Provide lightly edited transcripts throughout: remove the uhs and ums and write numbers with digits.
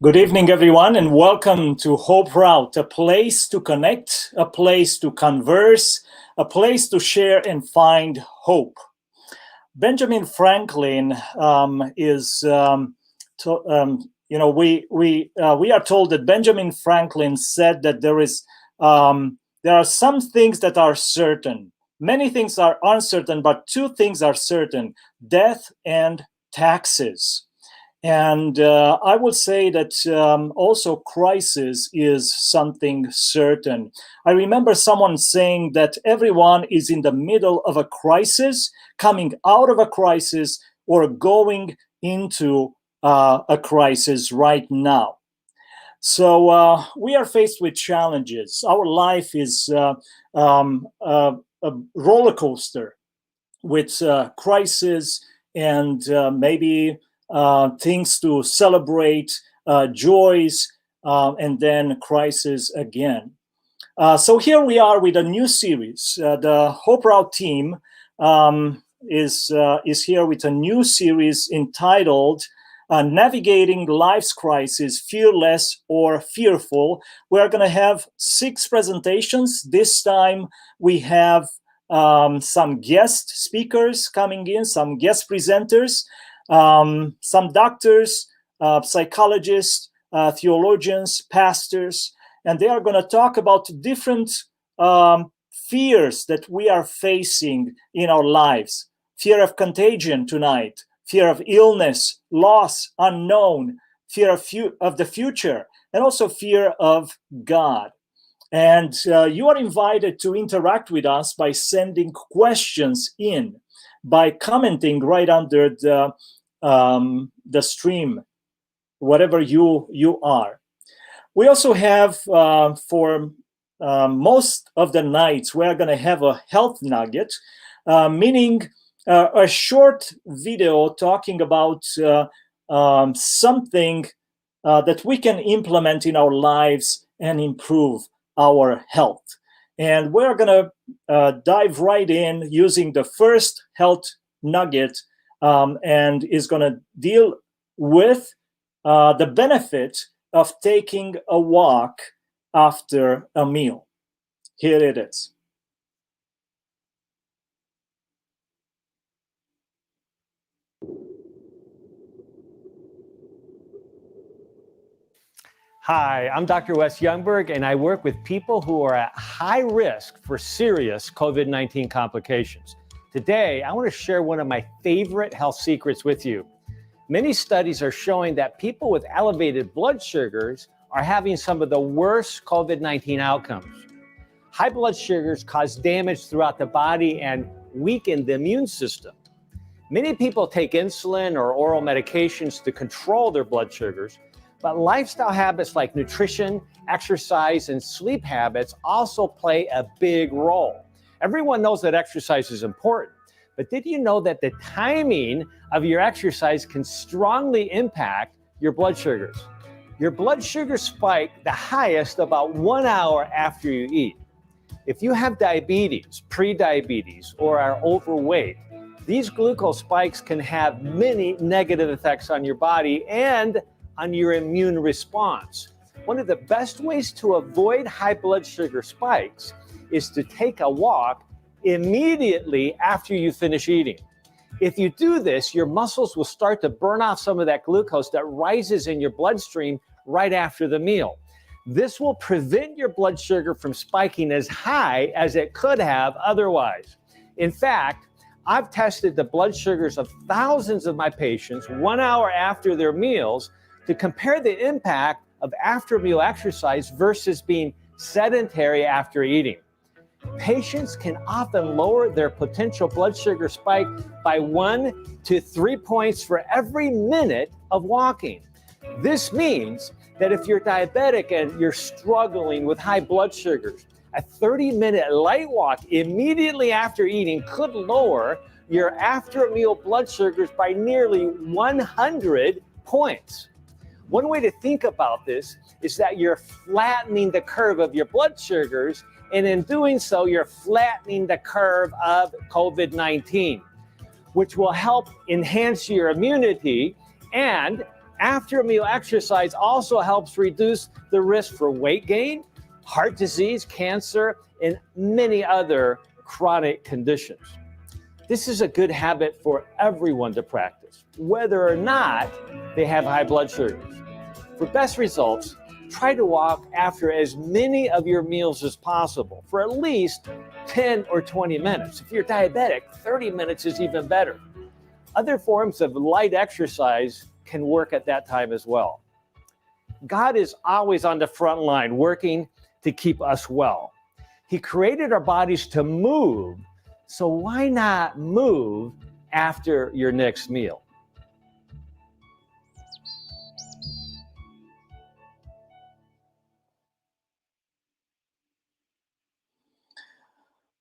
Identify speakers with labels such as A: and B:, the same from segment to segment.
A: Good evening, everyone, and welcome to Hope Route, a place to connect, a place to converse, a place to share and find hope. Benjamin Franklin is, we are told that Benjamin Franklin said that there are some things that are certain. Many things are uncertain, but two things are certain: death and taxes. And I would say that also crisis is something certain. I remember someone saying that everyone is in the middle of a crisis, coming out of a crisis, or going into a crisis right now. So we are faced with challenges. Our life is a roller coaster with crisis and maybe things to celebrate, joys, and then crisis again. So here we are with a new series. The Hope Route team is here with a new series entitled Navigating Life's Crisis, Fearless or Fearful. We're going to have 6 presentations. This time we have some guest speakers coming in, some guest presenters. Some doctors, psychologists, theologians, pastors, and they are going to talk about different fears that we are facing in our lives. Fear of contagion tonight, fear of illness, loss, unknown, fear of the future, and also fear of God. And you are invited to interact with us by sending questions in, by commenting right under the stream, whatever you are. We also have for most of the nights, we're going to have a health nugget, meaning a short video talking about something that we can implement in our lives and improve our health. And we're going to dive right in using the first health nugget, and is going to deal with the benefit of taking a walk after a meal. Here it is.
B: Hi, I'm Dr. Wes Youngberg, and I work with people who are at high risk for serious COVID-19 complications. Today, I want to share one of my favorite health secrets with you. Many studies are showing that people with elevated blood sugars are having some of the worst COVID-19 outcomes. High blood sugars cause damage throughout the body and weaken the immune system. Many people take insulin or oral medications to control their blood sugars, but lifestyle habits like nutrition, exercise, and sleep habits also play a big role. Everyone knows that exercise is important, but did you know that the timing of your exercise can strongly impact your blood sugars? Your blood sugars spike the highest about 1 hour after you eat. If you have diabetes, pre-diabetes, or are overweight, these glucose spikes can have many negative effects on your body and on your immune response. One of the best ways to avoid high blood sugar spikes is to take a walk immediately after you finish eating. If you do this, your muscles will start to burn off some of that glucose that rises in your bloodstream right after the meal. This will prevent your blood sugar from spiking as high as it could have otherwise. In fact, I've tested the blood sugars of thousands of my patients 1 hour after their meals to compare the impact of after-meal exercise versus being sedentary after eating. Patients can often lower their potential blood sugar spike by 1 to 3 points for every minute of walking. This means that if you're diabetic and you're struggling with high blood sugars, a 30-minute light walk immediately after eating could lower your after-meal blood sugars by nearly 100 points. One way to think about this is that you're flattening the curve of your blood sugars, and in doing so, you're flattening the curve of COVID-19, which will help enhance your immunity and After meal exercise also helps reduce the risk for weight gain, heart disease, cancer, and many other chronic conditions. This is a good habit for everyone to practice, whether or not they have high blood sugars. For best results, try to walk after as many of your meals as possible for at least 10 or 20 minutes. If you're diabetic, 30 minutes is even better. Other forms of light exercise can work at that time as well. God is always on the front line working to keep us well. He created our bodies to move, so why not move after your next meal?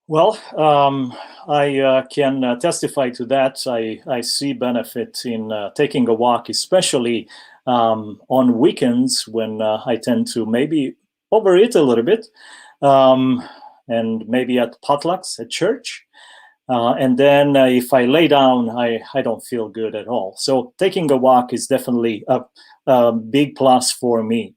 A: Well, I can testify to that. I see benefit in taking a walk, especially on weekends when I tend to maybe overeat a little bit, and maybe at potlucks at church. And then if I lay down, I don't feel good at all. So taking a walk is definitely a big plus for me.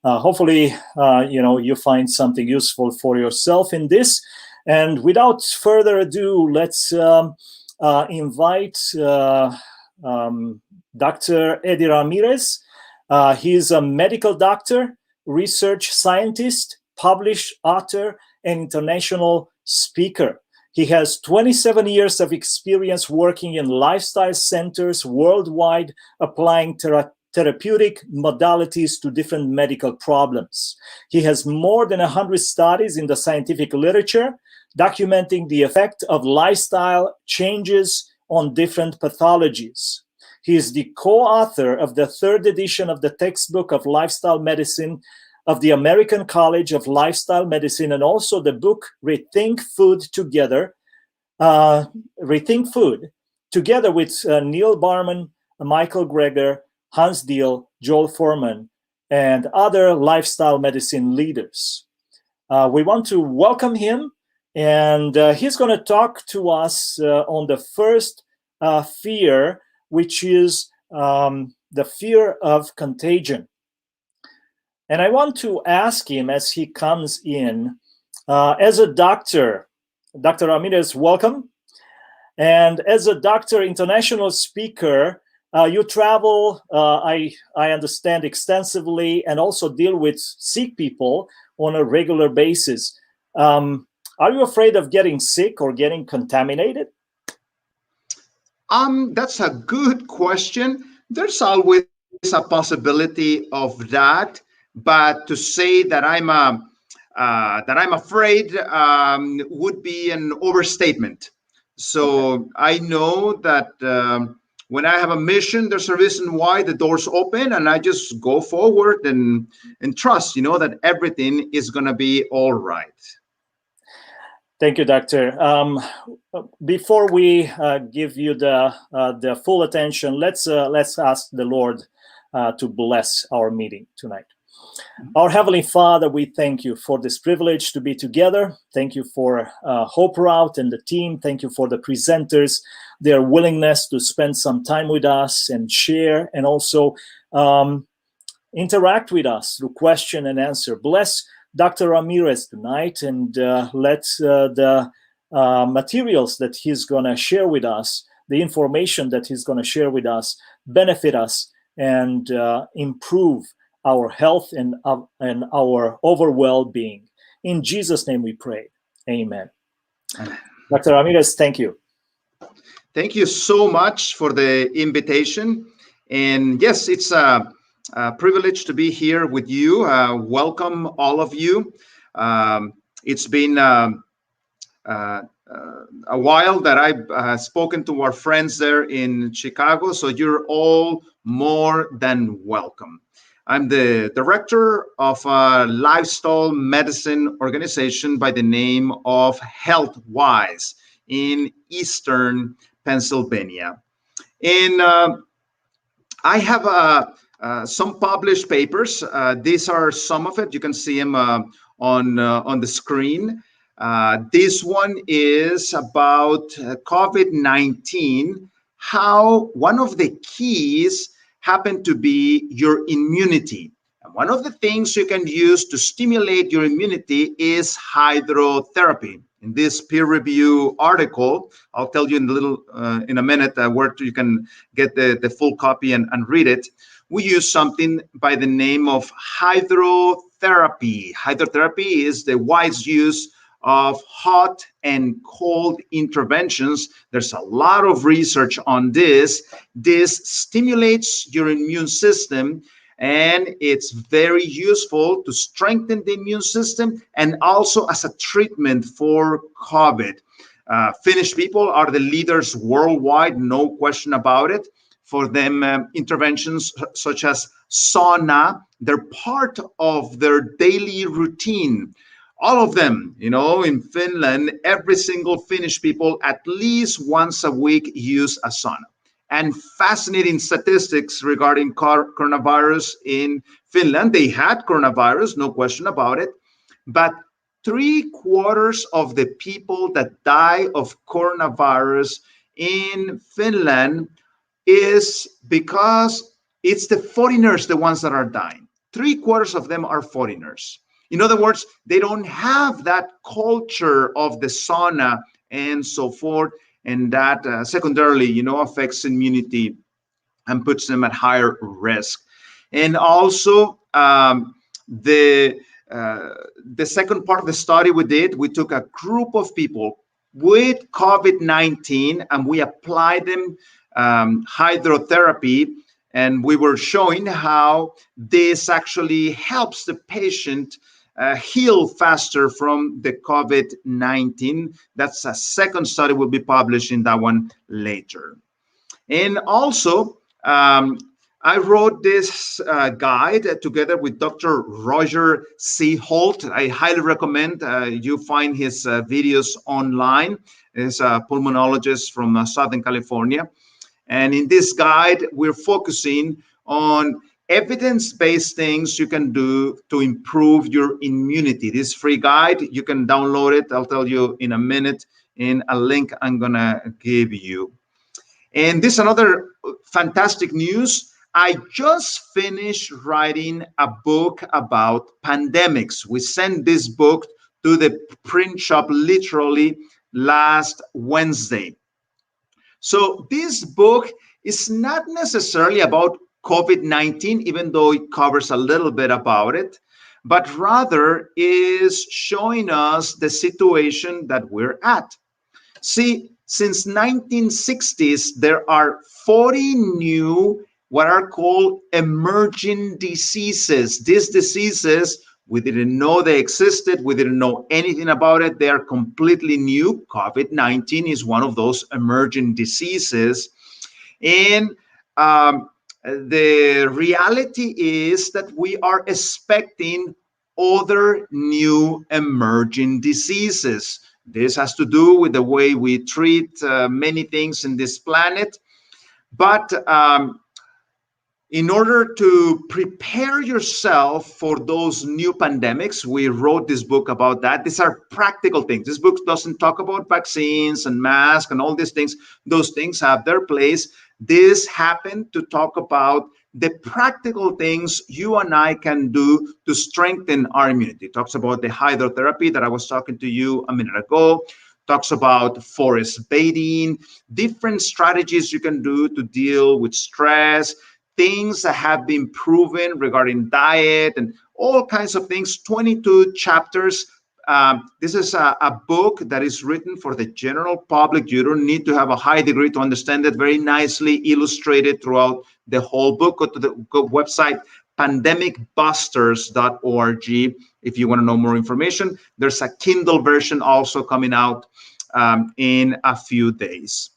A: Hopefully, you find something useful for yourself in this. And without further ado, let's invite Dr. Eddie Ramirez. He's a medical doctor, research scientist, published author, and international speaker. He has 27 years of experience working in lifestyle centers worldwide, applying therapeutic modalities to different medical problems. He has more than 100 studies in the scientific literature documenting the effect of lifestyle changes on different pathologies. He is the co-author of the 3rd edition of the textbook of lifestyle medicine of the American College of Lifestyle Medicine, and also the book Rethink Food, together with Neil Barman, Michael Greger, Hans Diehl, Joel Fuhrman, and other lifestyle medicine leaders. We want to welcome him, and he's going to talk to us on the first fear, which is the fear of contagion. And I want to ask him as he comes in, as a doctor, Dr. Ramirez, welcome. And as a doctor, international speaker, you travel, I understand, extensively, and also deal with sick people on a regular basis. Are you afraid of getting sick or getting contaminated?
C: That's a good question. There's always a possibility of that, but to say that I'm afraid would be an overstatement. So okay. I know that when I have a mission, there's a reason why the doors open, and I just go forward and trust, that everything is going to be all right.
A: Thank you, Doctor. Before we give you the full attention, let's ask the Lord to bless our meeting tonight. Our Heavenly Father, we thank you for this privilege to be together. Thank you for Hope Route and the team. Thank you for the presenters, their willingness to spend some time with us and share, and also interact with us through question and answer. Bless Dr. Ramirez tonight, and let the materials that he's going to share with us, the information that he's going to share with us, benefit us and improve our health and our overall well-being. In Jesus' name we pray. Amen. Dr. Ramirez, thank you.
C: Thank you so much for the invitation. And yes, it's a privilege to be here with you. Welcome, all of you. It's been a while that I've spoken to our friends there in Chicago, so you're all more than welcome. I'm the director of a lifestyle medicine organization by the name of HealthWise in Eastern Pennsylvania. And I have some published papers. These are some of it. You can see them on the screen. This one is about COVID-19, how one of the keys happen to be your immunity. And one of the things you can use to stimulate your immunity is hydrotherapy. In this peer review article, I'll tell you in a minute where you can get the full copy and read it. We use something by the name of hydrotherapy. Hydrotherapy is the wise use of hot and cold interventions. There's a lot of research on this. This stimulates your immune system, and it's very useful to strengthen the immune system and also as a treatment for COVID. Finnish people are the leaders worldwide, no question about it. For them, interventions such as sauna, they're part of their daily routine. All of them, in Finland, every single Finnish people at least once a week use a sauna. And fascinating statistics regarding coronavirus in Finland. They had coronavirus, no question about it, but 3/4 of the people that die of coronavirus in Finland is because it's the foreigners, the ones that are dying. 3/4 of them are foreigners. In other words, they don't have that culture of the sauna and so forth, and that secondarily, affects immunity and puts them at higher risk. And also, the second part of the study we did, we took a group of people with COVID-19 and we applied them hydrotherapy, and we were showing how this actually helps the patient heal faster from the COVID-19. That's a second study will be published in that one later. And also, I wrote this guide together with Dr. Roger C. Holt. I highly recommend you find his videos online. He's a pulmonologist from Southern California. And in this guide, we're focusing on evidence-based things you can do to improve your immunity. This free guide, you can download it. I'll tell you in a minute in a link I'm gonna give you. And this another fantastic news. I just finished writing a book about pandemics. We sent this book to the print shop literally last Wednesday. So this book is not necessarily about COVID-19, even though it covers a little bit about it, but rather is showing us the situation that we're at. See, since 1960s, there are 40 new what are called emerging diseases. These diseases, we didn't know they existed. We didn't know anything about it. They are completely new. COVID-19 is one of those emerging diseases. And the reality is that we are expecting other new emerging diseases. This has to do with the way we treat many things in this planet. But in order to prepare yourself for those new pandemics, we wrote this book about that. These are practical things. This book doesn't talk about vaccines and masks and all these things. Those things have their place. This happened to talk about the practical things you and I can do to strengthen our immunity. It talks about the hydrotherapy that I was talking to you a minute ago. Talks about forest bathing, different strategies you can do to deal with stress, things that have been proven regarding diet and all kinds of things. 22 chapters. This is a book that is written for the general public. You don't need to have a high degree to understand it. Very nicely illustrated throughout the whole book. Go to the website pandemicbusters.org if you want to know more information. There's a Kindle version also coming out in a few days.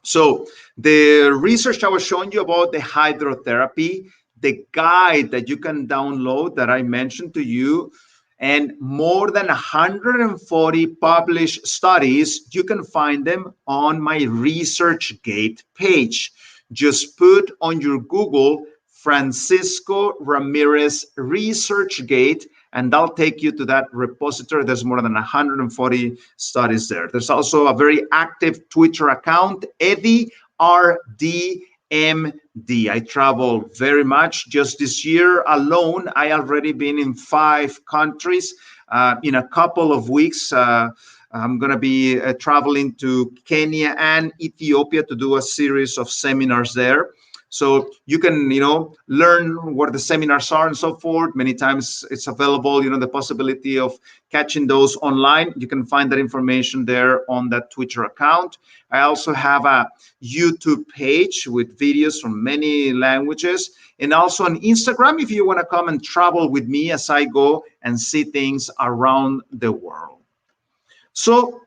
C: So the research I was showing you about the hydrotherapy, the guide that you can download that I mentioned to you, and more than 140 published studies, you can find them on my ResearchGate page. Just put on your Google Francisco Ramirez ResearchGate, and that'll take you to that repository. There's more than 140 studies there. There's also a very active Twitter account, Eddie RD MD. I travel very much. Just this year alone, I already been in 5 countries. In a couple of weeks, I'm going to be traveling to Kenya and Ethiopia to do a series of seminars there. So you can, learn what the seminars are and so forth. Many times it's available, the possibility of catching those online. You can find that information there on that Twitter account. I also have a YouTube page with videos from many languages, and also on Instagram if you want to come and travel with me as I go and see things around the world. So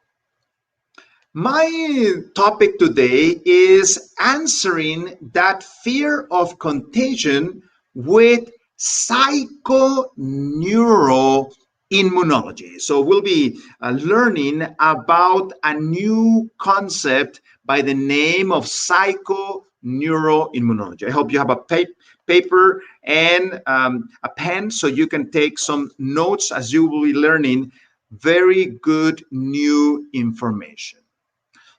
C: my topic today is answering that fear of contagion with psychoneuroimmunology. So we'll be learning about a new concept by the name of psychoneuroimmunology. I hope you have a paper and a pen so you can take some notes as you will be learning very good new information.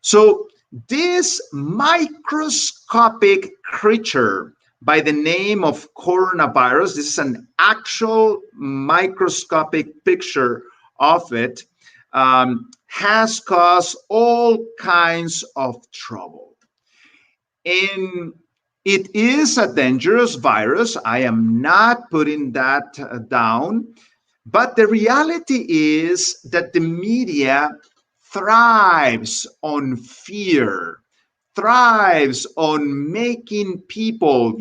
C: So this microscopic creature by the name of coronavirus, this is an actual microscopic picture of it, has caused all kinds of trouble. And it is a dangerous virus. I am not putting that down. But the reality is that the media thrives on fear, thrives on making people,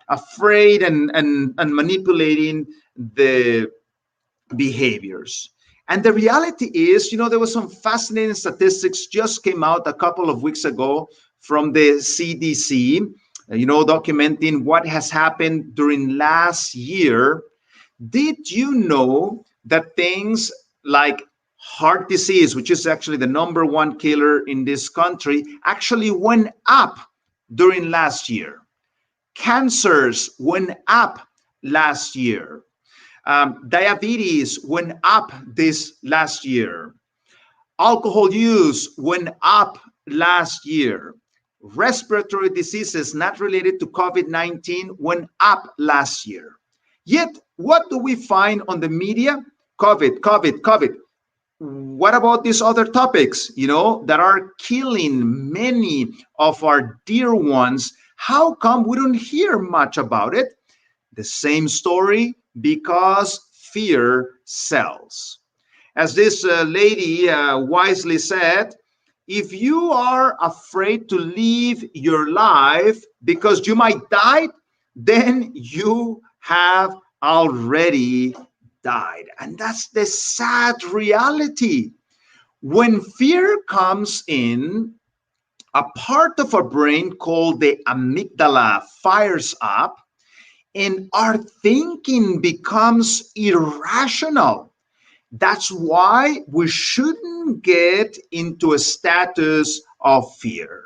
C: afraid and manipulating the behaviors. And the reality is, there was some fascinating statistics just came out a couple of weeks ago from the CDC, documenting what has happened during last year. Did you know that things like heart disease, which is actually the #1 killer in this country, actually went up during last year? Cancers went up last year. Diabetes went up this last year. Alcohol use went up last year. Respiratory diseases not related to COVID-19 went up last year. Yet, what do we find on the media? COVID, COVID, COVID. What about these other topics, that are killing many of our dear ones? How come we don't hear much about it? The same story, because fear sells. As this lady wisely said, if you are afraid to live your life because you might die, then you have already died. And that's the sad reality. When fear comes in, a part of our brain called the amygdala fires up, and our thinking becomes irrational. That's why we shouldn't get into a status of fear.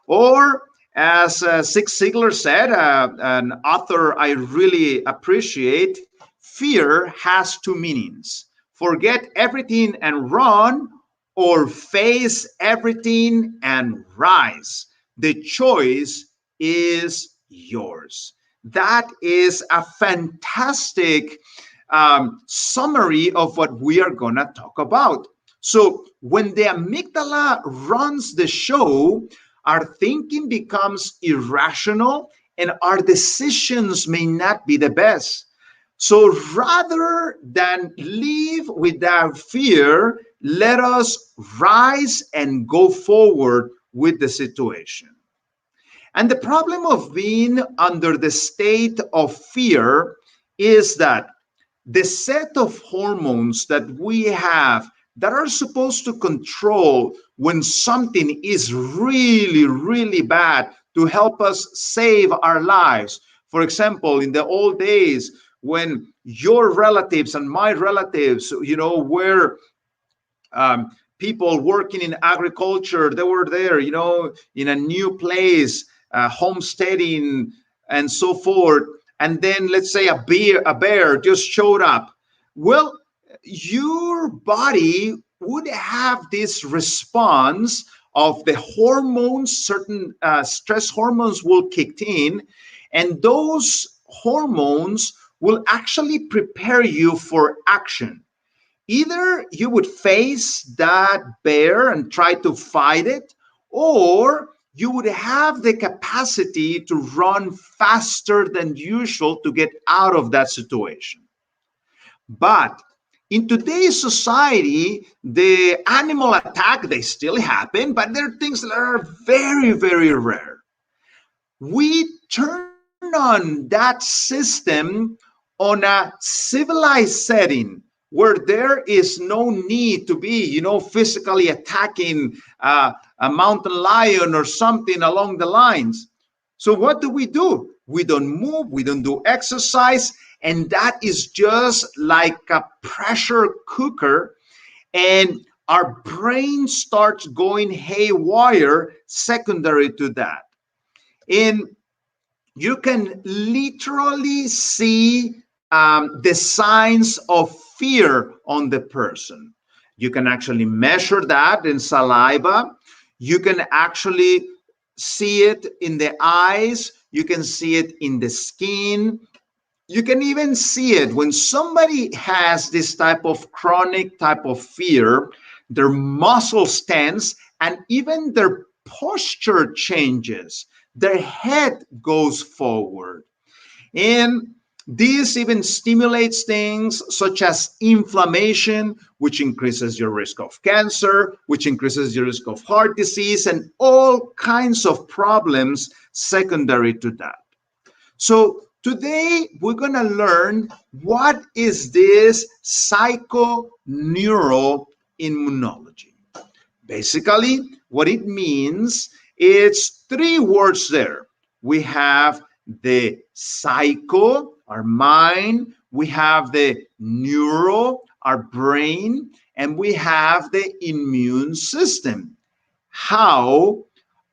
C: Or as Zig Ziglar said, an author I really appreciate, fear has 2 meanings: forget everything and run, or face everything and rise. The choice is yours. That is a fantastic summary of what we are going to talk about. So when the amygdala runs the show, our thinking becomes irrational and our decisions may not be the best. So rather than live without fear, let us rise and go forward with the situation. And the problem of being under the state of fear is that the set of hormones that we have that are supposed to control when something is really, really bad to help us save our lives. For example, in the old days, when your relatives and my relatives, were people working in agriculture, they were there, in a new place, homesteading and so forth. And then let's say a bear just showed up. Well, your body would have this response of the hormones, certain stress hormones will kick in, and those hormones will actually prepare you for action. Either you would face that bear and try to fight it, or you would have the capacity to run faster than usual to get out of that situation. But in today's society, the animal attack, they still happen, but they're things that are very, very rare. We turn on that system on a civilized setting where there is no need to be, physically attacking a mountain lion or something along the lines. So what do? We don't move, we don't do exercise, and that is just like a pressure cooker, and our brain starts going haywire secondary to that. And you can literally see the signs of fear on the person. You can actually measure that in saliva. You can actually see it in the eyes. You can see it in the skin. You can even see it when somebody has this type of chronic type of fear, their muscles tense, and even their posture changes. Their head goes forward. And this even stimulates things such as inflammation, which increases your risk of cancer, which increases your risk of heart disease, and all kinds of problems secondary to that. So today we're going to learn what is this psychoneuroimmunology. Basically, what it means, it's three words there. We have the psycho, our mind, we have the neuro, our brain, and we have the immune system. How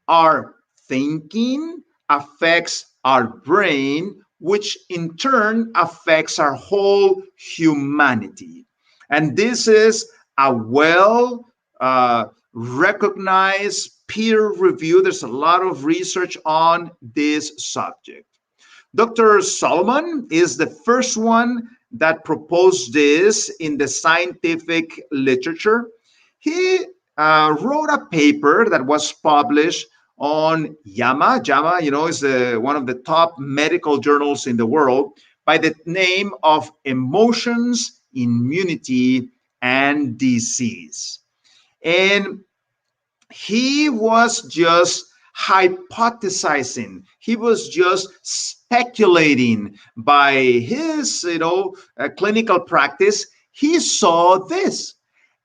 C: our thinking affects our brain, which in turn affects our whole humanity. And this is a recognized peer review. There's a lot of research on this subject. Dr. Solomon is the first one that proposed this in the scientific literature. He wrote a paper that was published on JAMA. JAMA, is one of the top medical journals in the world, by the name of Emotions, Immunity, and Disease. And he was just hypothesizing. He was just speculating by his, clinical practice. He saw this.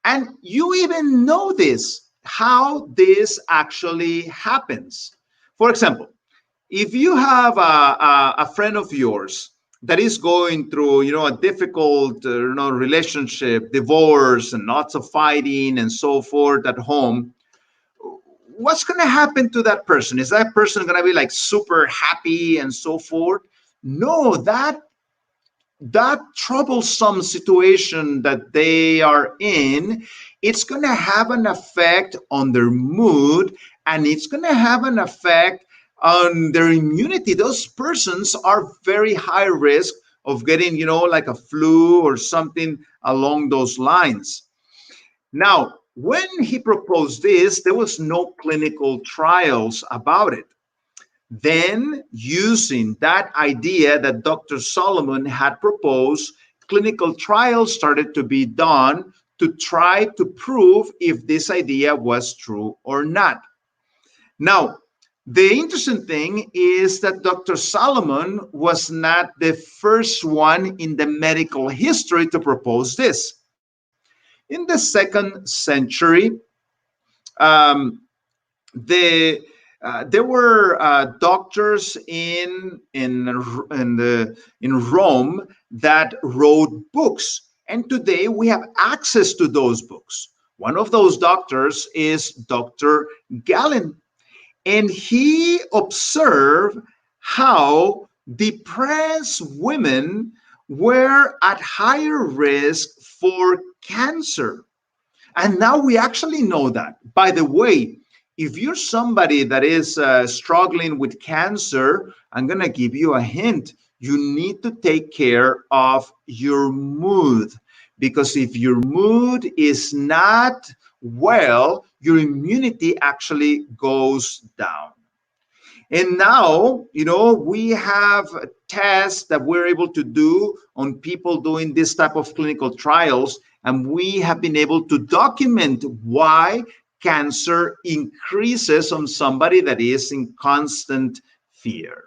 C: And you even know this, how this actually happens. For example, if you have a friend of yours that is going through, a difficult, relationship, divorce, and lots of fighting and so forth at home, what's going to happen to that person? Is that person going to be like super happy and so forth? No, that troublesome situation that they are in, it's going to have an effect on their mood, and it's going to have an effect on their immunity. Those persons are very high risk of getting, like a flu or something along those lines. Now, when he proposed this, there was no clinical trials about it. Then, using that idea that Dr. Solomon had proposed, clinical trials started to be done to try to prove if this idea was true or not. Now, the interesting thing is that Dr. Solomon was not the first one in the medical history to propose this. In the 2nd century, there were doctors in Rome that wrote books, and today we have access to those books. One of those doctors is Dr. Galen, and he observed how depressed women were at higher risk for cancer. And now we actually know that. By the way, if you're somebody that is struggling with cancer, I'm going to give you a hint. You need to take care of your mood, because if your mood is not well, your immunity actually goes down. And now, we have tests that we're able to do on people doing this type of clinical trials, and we have been able to document why cancer increases on somebody that is in constant fear.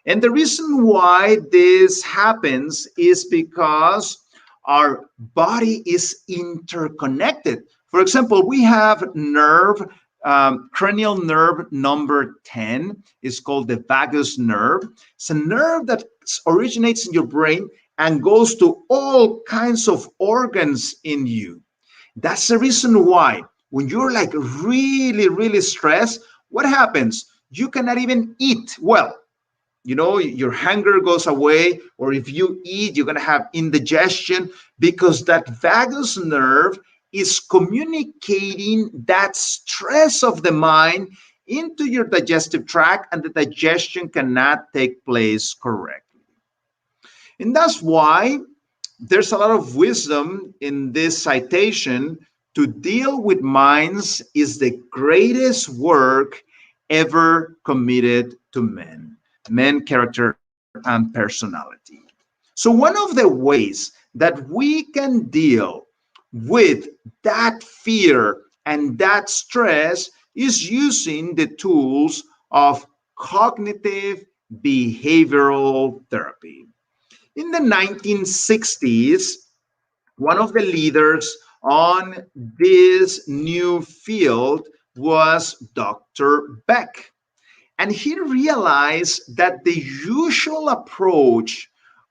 C: And the reason why this happens is because our body is interconnected. For example, we have cranial nerve number 10 is called the vagus nerve. It's a nerve that originates in your brain and goes to all kinds of organs in you. That's the reason why when you're like really, really stressed, what happens? You cannot even eat well. Your hunger goes away, or if you eat, you're going to have indigestion, because that vagus nerve is communicating that stress of the mind into your digestive tract, and the digestion cannot take place correctly. And that's why there's a lot of wisdom in this citation. To deal with minds is the greatest work ever committed to men, character, and personality. So one of the ways that we can deal with that fear and that stress is using the tools of cognitive behavioral therapy. In the 1960s, one of the leaders on this new field was Dr. Beck. And he realized that the usual approach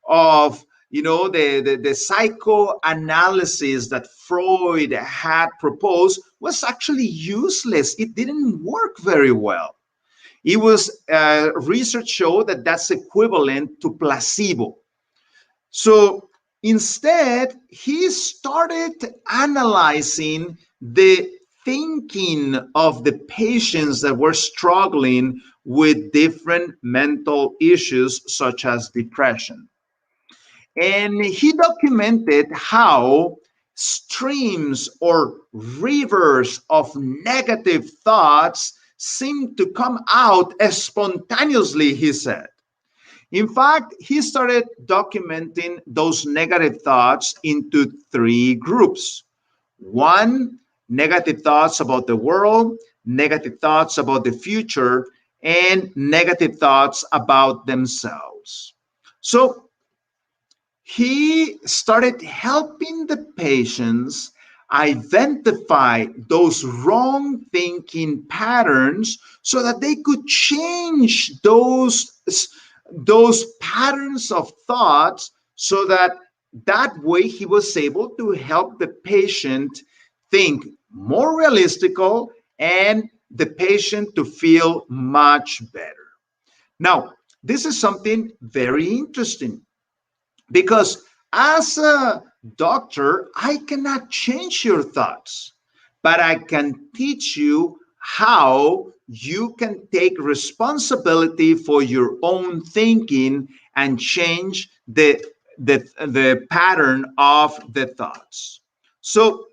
C: of the psychoanalysis that Freud had proposed was actually useless. It didn't work very well. It was research showed that that's equivalent to placebo. So instead, he started analyzing the thinking of the patients that were struggling with different mental issues, such as depression. And he documented how streams or rivers of negative thoughts seem to come out spontaneously, he said. In fact, he started documenting those negative thoughts into three groups. One, negative thoughts about the world, negative thoughts about the future, and negative thoughts about themselves. So he started helping the patients identify those wrong thinking patterns so that they could change those patterns of thoughts, so that way he was able to help the patient think more realistical and the patient to feel much better. Now, this is something very interesting, because as a doctor, I cannot change your thoughts, but I can teach you how you can take responsibility for your own thinking and change the pattern of the thoughts. So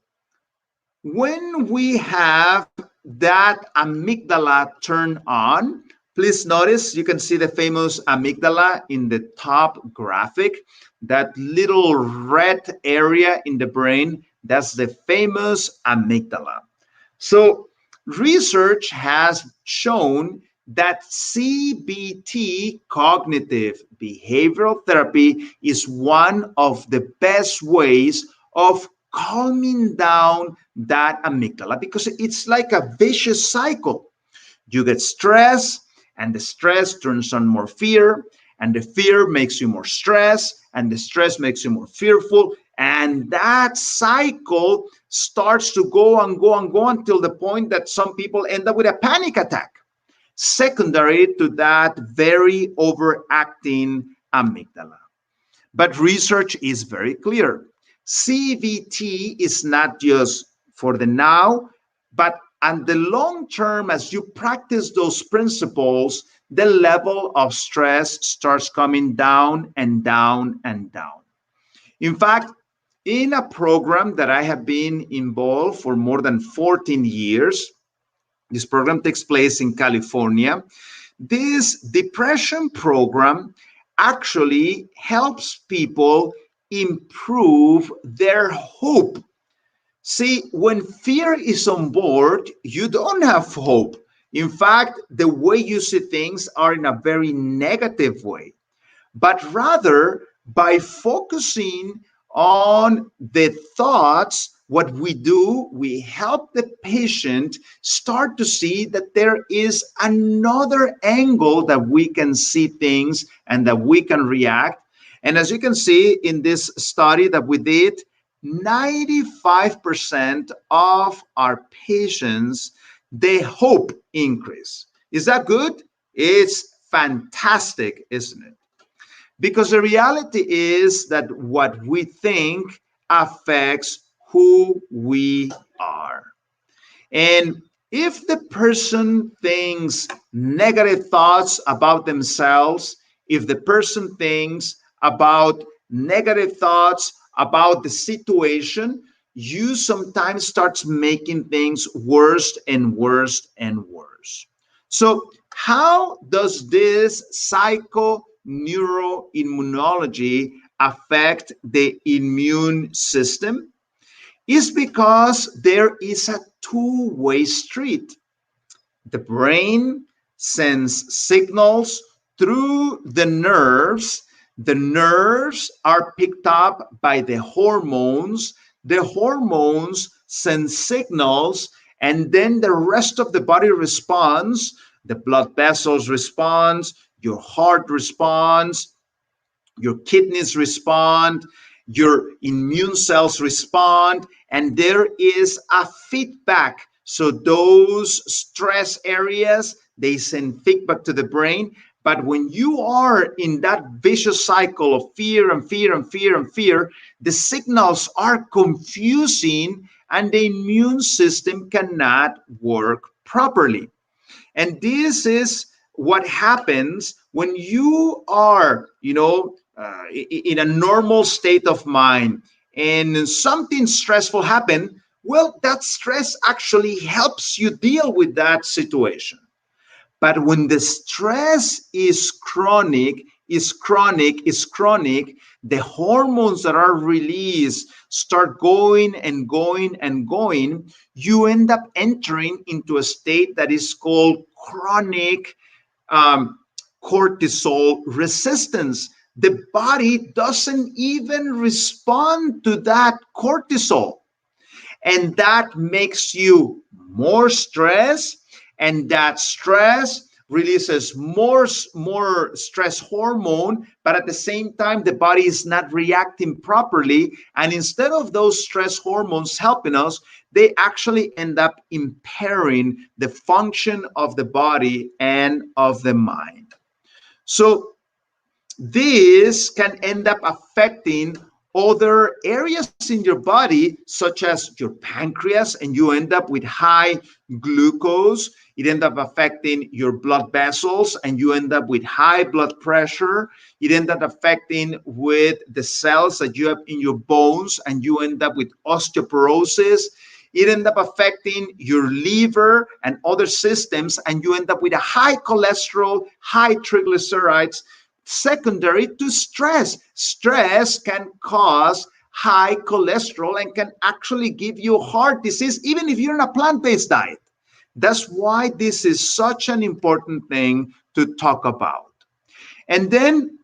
C: when we have that amygdala turned on, please notice you can see the famous amygdala in the top graphic. That little red area in the brain, that's the famous amygdala. So research has shown that CBT, cognitive behavioral therapy, is one of the best ways of calming down that amygdala, because it's like a vicious cycle. You get stress, and the stress turns on more fear, and the fear makes you more stressed, and the stress makes you more fearful. And that cycle starts to go and go and go until the point that some people end up with a panic attack, secondary to that very overacting amygdala. But research is very clear. CBT is not just for the now, but And the long term, as you practice those principles, the level of stress starts coming down and down and down. In fact, in a program that I have been involved for more than 14 years, this program takes place in California. This depression program actually helps people improve their hope. See, when fear is on board, you don't have hope. In fact, the way you see things are in a very negative way. But rather, by focusing on the thoughts, what we do, we help the patient start to see that there is another angle that we can see things and that we can react. And as you can see in this study that we did, 95% of our patients, they hope increase. Is that good? It's fantastic, isn't it? Because the reality is that what we think affects who we are. And if the person thinks negative thoughts about themselves, if the person thinks about negative thoughts about the situation, you sometimes start making things worse and worse and worse. So, how does this psychoneuroimmunology affect the immune system? Is because there is a two-way street. The brain sends signals through the nerves. The nerves are picked up by the hormones. The hormones send signals, and then the rest of the body responds. The blood vessels respond, your heart responds, your kidneys respond, your immune cells respond, and there is a feedback. So those stress areas, they send feedback to the brain. But when you are in that vicious cycle of fear and fear and fear and fear, the signals are confusing and the immune system cannot work properly. And this is what happens when you are, in a normal state of mind and something stressful happen. Well, that stress actually helps you deal with that situation. But when the stress is chronic, the hormones that are released start going and going and going. You end up entering into a state that is called chronic cortisol resistance. The body doesn't even respond to that cortisol. And that makes you more stressed, and that stress releases more stress hormone, but at the same time the body is not reacting properly, and instead of those stress hormones helping us, they actually end up impairing the function of the body and of the mind. So this can end up affecting other areas in your body, such as your pancreas, and you end up with high glucose. It ends up affecting your blood vessels, and you end up with high blood pressure. It ends up affecting with the cells that you have in your bones, and you end up with osteoporosis. It ends up affecting your liver and other systems, and you end up with a high cholesterol, high triglycerides, secondary to stress. Stress can cause high cholesterol and can actually give you heart disease, even if you're on a plant-based diet. That's why this is such an important thing to talk about. And then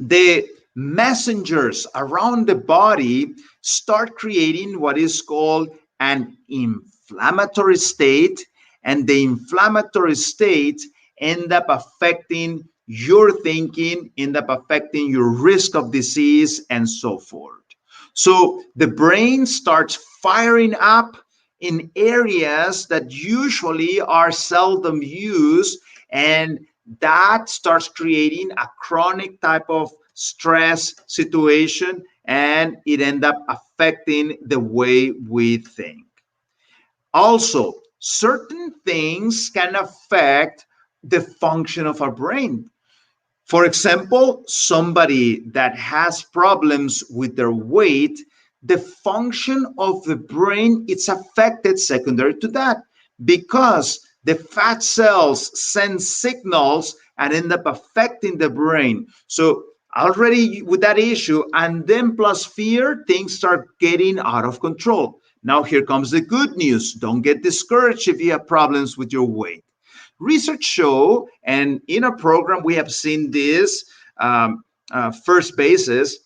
C: the messengers around the body start creating what is called an inflammatory state, and the inflammatory state end up affecting your thinking, end up affecting your risk of disease, and so forth. So the brain starts firing up in areas that usually are seldom used, and that starts creating a chronic type of stress situation, and it ends up affecting the way we think. Also, certain things can affect the function of our brain. For example, somebody that has problems with their weight, the function of the brain is affected secondary to that, because the fat cells send signals and end up affecting the brain. So already with that issue, and then plus fear, things start getting out of control. Now here comes the good news. Don't get discouraged if you have problems with your weight. Research show, and in our program we have seen this first basis,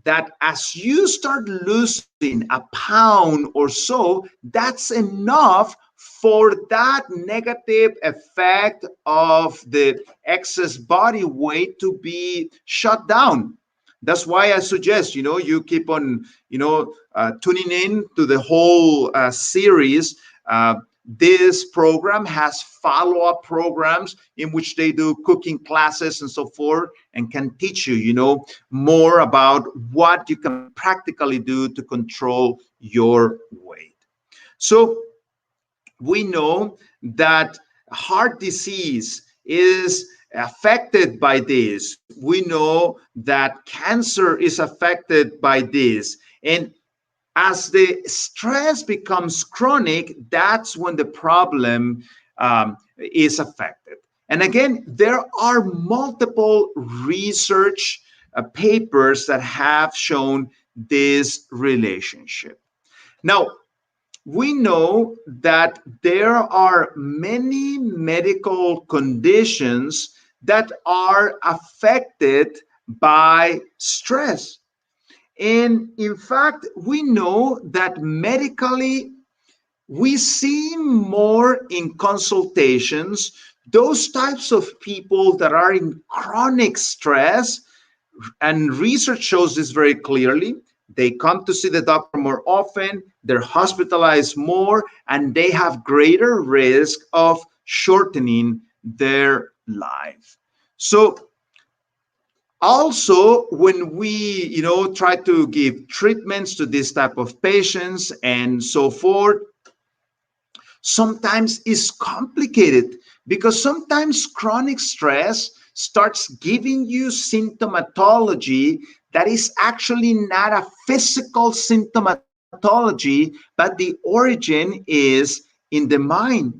C: that as you start losing a pound or so, that's enough for that negative effect of the excess body weight to be shut down. That's why I suggest, you keep on, tuning in to the whole series. This program has follow-up programs in which they do cooking classes and so forth, and can teach you, more about what you can practically do to control your weight. So we know that heart disease is affected by this. We know that cancer is affected by this. And as the stress becomes chronic, that's when the problem is affected. And again, there are multiple research papers that have shown this relationship. Now, we know that there are many medical conditions that are affected by stress. And in fact, we know that medically, we see more in consultations those types of people that are in chronic stress, and research shows this very clearly. They come to see the doctor more often, they're hospitalized more, and they have greater risk of shortening their life. So also, when we, try to give treatments to this type of patients and so forth, sometimes it's complicated, because sometimes chronic stress starts giving you symptomatology that is actually not a physical symptomatology, but the origin is in the mind.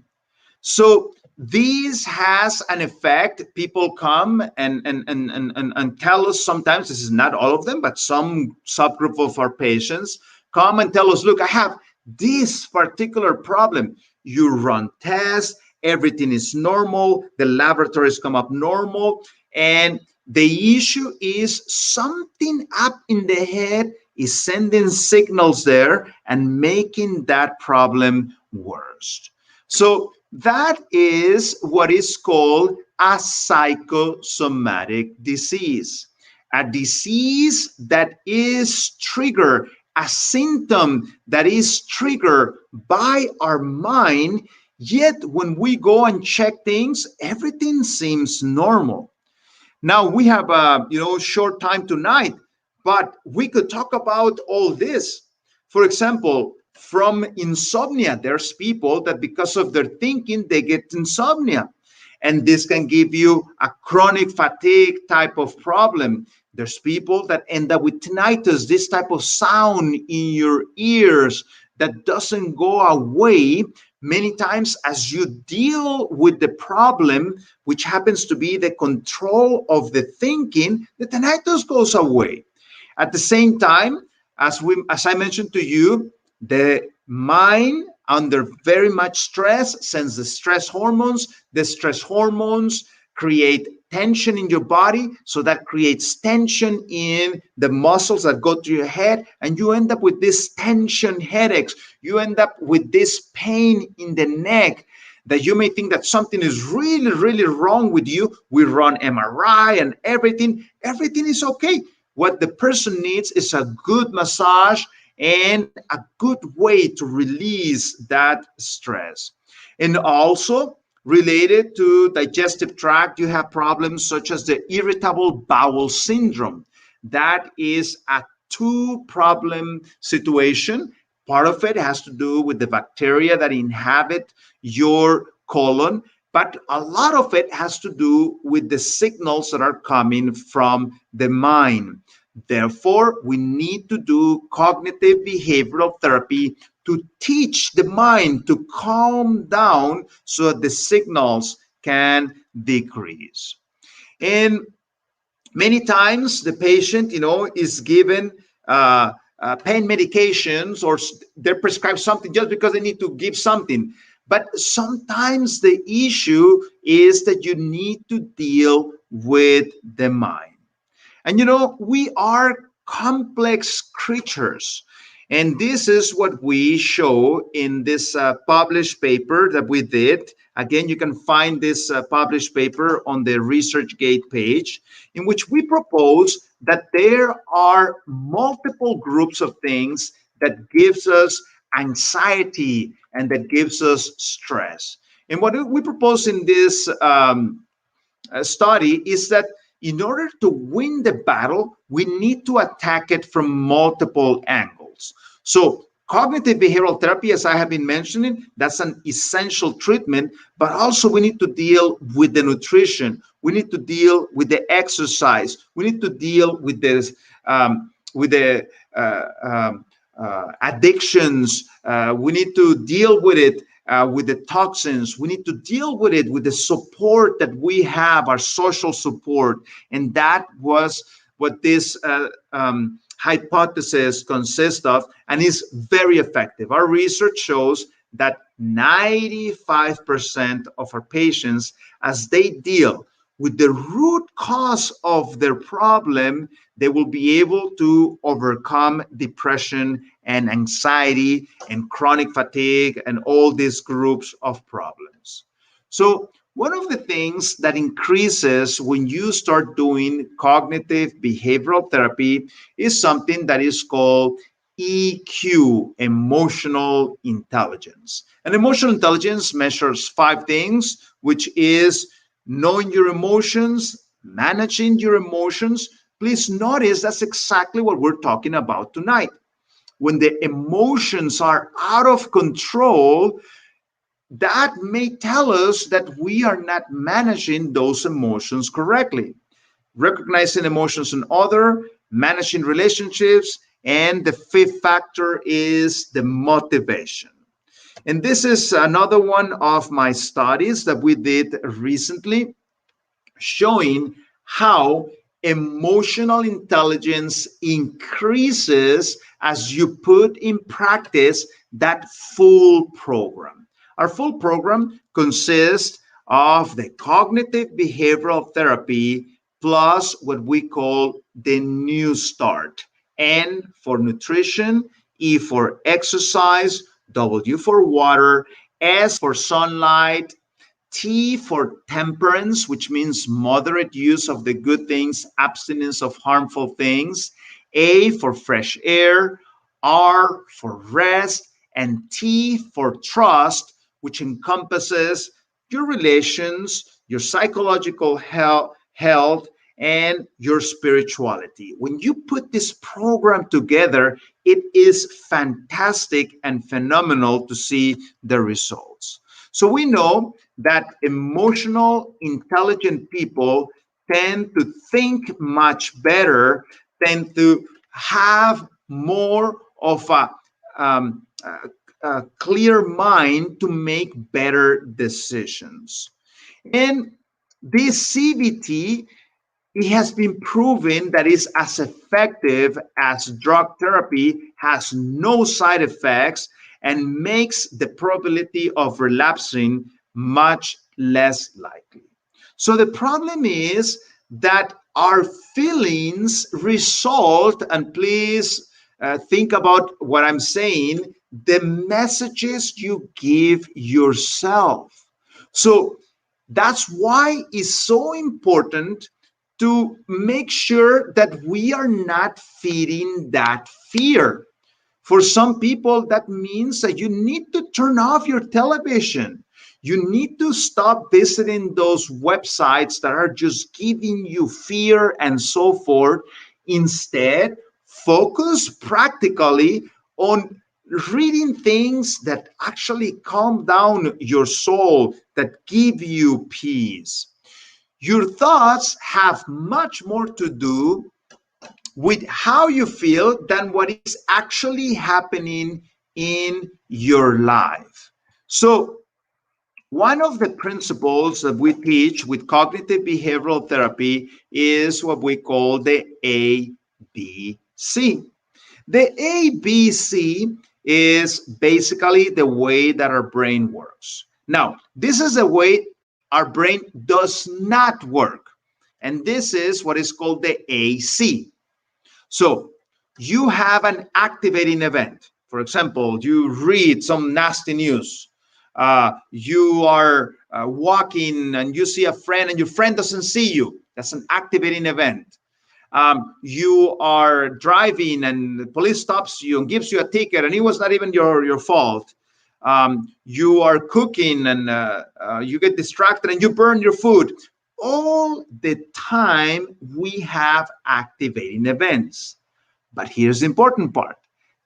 C: So this has an effect. People come and tell us sometimes, this is not all of them, but some subgroup of our patients come and tell us, look, I have this particular problem. You run tests, everything is normal, the laboratories come up normal, and the issue is something up in the head is sending signals there and making that problem worse. So that is what is called a psychosomatic disease, a disease that is triggered, a symptom that is triggered by our mind. Yet when we go and check things, everything seems normal. Now we have a short time tonight, but we could talk about all this. For example, from insomnia, there's people that because of their thinking, they get insomnia. And this can give you a chronic fatigue type of problem. There's people that end up with tinnitus, this type of sound in your ears that doesn't go away. Many times as you deal with the problem, which happens to be the control of the thinking, the tinnitus goes away. At the same time, as I mentioned to you, the mind under very much stress sends the stress hormones. The stress hormones create tension in your body, so that creates tension in the muscles that go to your head, and you end up with this tension headaches. You end up with this pain in the neck that you may think that something is really, really wrong with you. We run MRI and everything is okay. What the person needs is a good massage and a good way to release that stress. And also, related to digestive tract, you have problems such as the irritable bowel syndrome. That is a two-problem situation. Part of it has to do with the bacteria that inhabit your colon, but a lot of it has to do with the signals that are coming from the mind. Therefore, we need to do cognitive behavioral therapy to teach the mind to calm down so that the signals can decrease. And many times the patient, is given pain medications, or they're prescribed something just because they need to give something. But sometimes the issue is that you need to deal with the mind. And we are complex creatures. And this is what we show in this published paper that we did. Again, you can find this published paper on the ResearchGate page, in which we propose that there are multiple groups of things that gives us anxiety and that gives us stress. And what we propose in this study is that in order to win the battle, we need to attack it from multiple angles. So cognitive behavioral therapy, as I have been mentioning, that's an essential treatment, but also we need to deal with the nutrition. We need to deal with the exercise. We need to deal with this, with the addictions. We need to deal with it with the toxins. We need to deal with it with the support that we have, our social support. And that was what this hypothesis consists of, and is very effective. Our research shows that 95% of our patients, as they deal with the root cause of their problem, they will be able to overcome depression and anxiety and chronic fatigue and all these groups of problems. So one of the things that increases when you start doing cognitive behavioral therapy is something that is called EQ, emotional intelligence. And emotional intelligence measures 5 things, which is knowing your emotions, managing your emotions. Please notice that's exactly what we're talking about tonight. When the emotions are out of control, that may tell us that we are not managing those emotions correctly. Recognizing emotions in other, managing relationships, and the 5th factor is the motivation. And this is another one of my studies that we did recently, showing how emotional intelligence increases as you put in practice that full program. Our full program consists of the cognitive behavioral therapy plus what we call the New Start. N for nutrition, E for exercise, W for water, S for sunlight, T for temperance, which means moderate use of the good things, abstinence of harmful things. A for fresh air, R for rest, and T for trust, which encompasses your relations, your psychological health, and your spirituality. When you put this program together, it is fantastic and phenomenal to see the results. So we know that emotional, intelligent people tend to think much better, tend to have more of a clear mind to make better decisions. And this CBT, it has been proven that it's as effective as drug therapy, has no side effects, and makes the probability of relapsing much less likely. So the problem is that our feelings result, and please think about what I'm saying, the messages you give yourself. So that's why it's so important to make sure that we are not feeding that fear. For some people, that means that you need to turn off your television. You need to stop visiting those websites that are just giving you fear and so forth. Instead, focus practically on reading things that actually calm down your soul, that give you peace. Your thoughts have much more to do with how you feel than what is actually happening in your life. So, one of the principles that we teach with cognitive behavioral therapy is what we call the ABC. The ABC is basically the way that our brain works. Now, this is the way our brain does not work. And this is what is called the AC. So you have an activating event. For example, you read some nasty news. You are walking and you see a friend and your friend doesn't see you. That's an activating event. You are driving and the police stops you and gives you a ticket and it was not even your fault. You are cooking and you get distracted and you burn your food. All the time we have activating events. But here's the important part.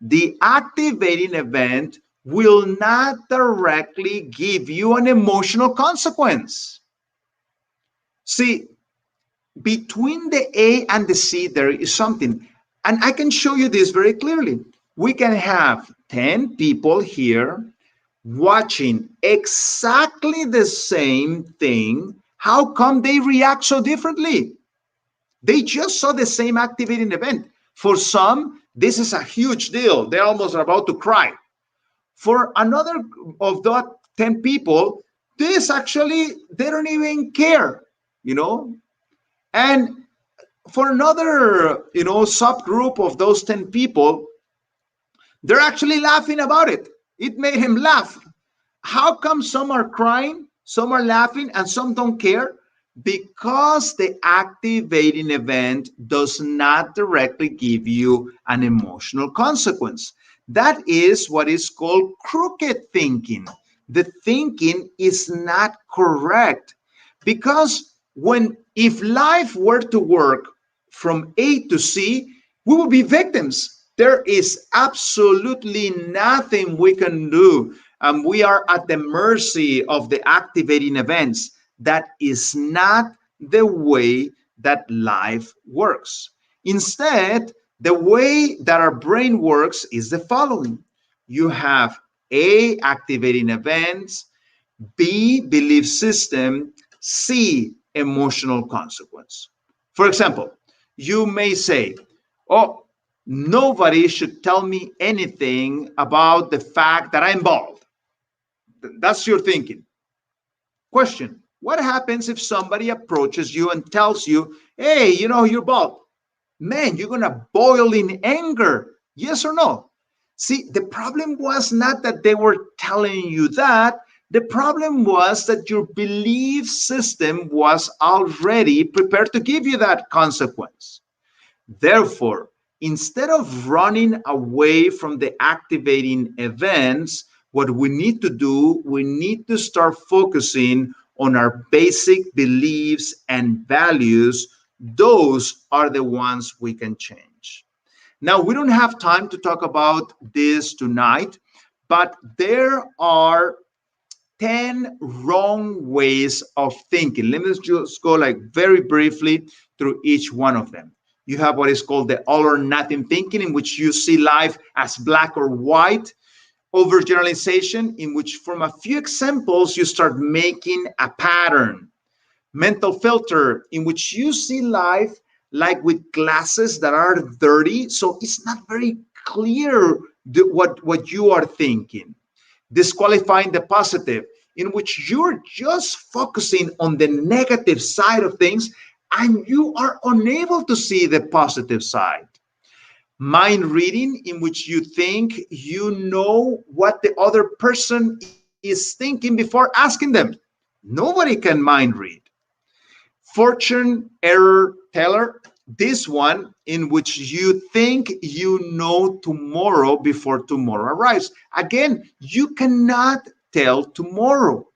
C: The activating event will not directly give you an emotional consequence. See, between the A and the C, there is something. And I can show you this very clearly. We can have 10 people here watching exactly the same thing. How come they react so differently? They just saw the same activating event. For some, this is a huge deal. They almost are about to cry. For another of the 10 people, this actually, they don't even care, you know? And for another, subgroup of those 10 people, they're actually laughing about it. It made him laugh. How come some are crying, some are laughing, and some don't care? Because the activating event does not directly give you an emotional consequence. That is what is called crooked thinking. The thinking is not correct because if life were to work from A to C, we would be victims. There is absolutely nothing we can do. We are at the mercy of the activating events. That is not the way that life works. Instead, the way that our brain works is the following. You have A, activating events, B, belief system, C, emotional consequence. For example, you may say, oh, nobody should tell me anything about the fact that I'm bald. That's your thinking. Question: what happens if somebody approaches you and tells you, hey, you're bald? Man, you're going to boil in anger. Yes or no? See, the problem was not that they were telling you that. The problem was that your belief system was already prepared to give you that consequence. Therefore, instead of running away from the activating events, what we need to do, we need to start focusing on our basic beliefs and values. Those are the ones we can change. Now, we don't have time to talk about this tonight, but there are 10 wrong ways of thinking. Let me just go very briefly through each one of them. You have what is called the all or nothing thinking, in which you see life as black or white. Overgeneralization, in which from a few examples, you start making a pattern. Mental filter, in which you see life like with glasses that are dirty, so it's not very clear what you are thinking. Disqualifying the positive, in which you're just focusing on the negative side of things and you are unable to see the positive side. Mind reading, in which you think you know what the other person is thinking before asking them. Nobody can mind read. Fortune error teller, this one in which you think you know tomorrow before tomorrow arrives. Again, you cannot tell tomorrow.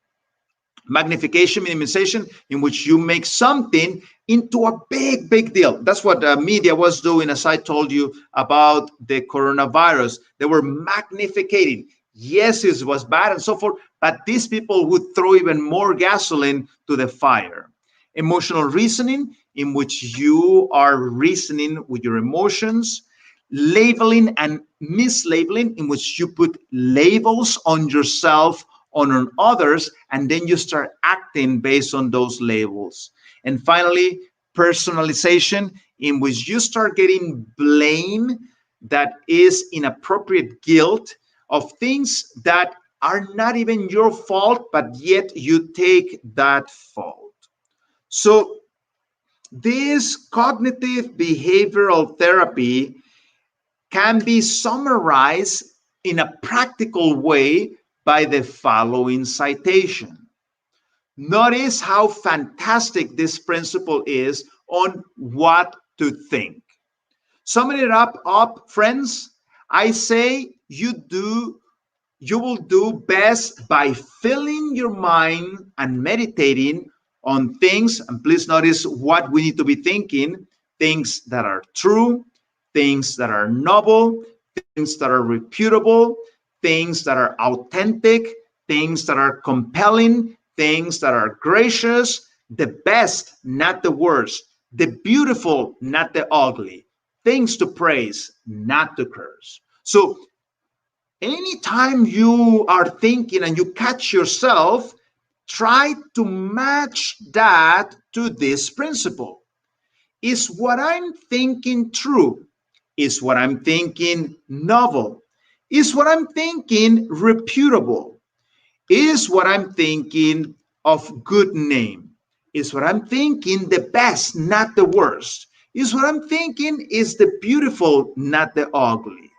C: Magnification, minimization, in which you make something into a big deal. That's what media was doing, as I told you about the coronavirus. They were magnificating. Yes, it was bad and so forth, but these people would throw even more gasoline to the fire. Emotional reasoning, in which you are reasoning with your emotions. Labeling and mislabeling, in which you put labels on yourself, on others, and then you start acting based on those labels. And finally, personalization, in which you start getting blame that is inappropriate guilt of things that are not even your fault, but yet you take that fault. So this cognitive behavioral therapy can be summarized in a practical way by the following citation. Notice how fantastic this principle is on what to think. Summing it up, friends, I say you will do best by filling your mind and meditating on things. And please notice what we need to be thinking: things that are true, things that are noble, things that are reputable, things that are authentic, things that are compelling, things that are gracious, the best, not the worst, the beautiful, not the ugly, things to praise, not to curse. So anytime you are thinking and you catch yourself, try to match that to this principle. Is what I'm thinking true? Is what I'm thinking novel? Is what I'm thinking reputable? Is what I'm thinking of good name? Is what I'm thinking the best, not the worst? Is what I'm thinking is the beautiful, not the ugly?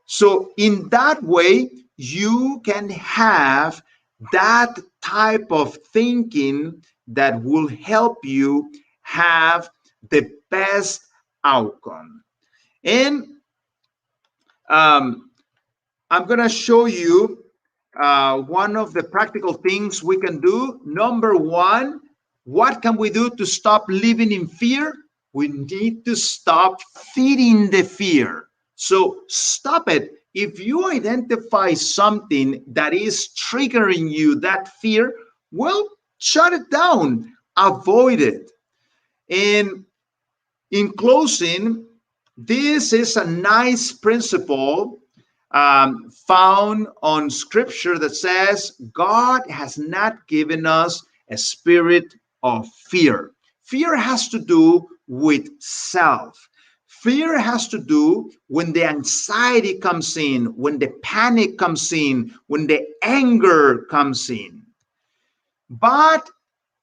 C: So in that way, you can have that type of thinking that will help you have the best outcome. And um, I'm going to show you one of the practical things we can do. Number one, what can we do to stop living in fear? We need to stop feeding the fear. So stop it. If you identify something that is triggering you, that fear, well, shut it down, avoid it. And in closing, this is a nice principle found on scripture that says God has not given us a spirit of fear. Fear has to do with self. Fear has to do when the anxiety comes in, when the panic comes in, when the anger comes in. But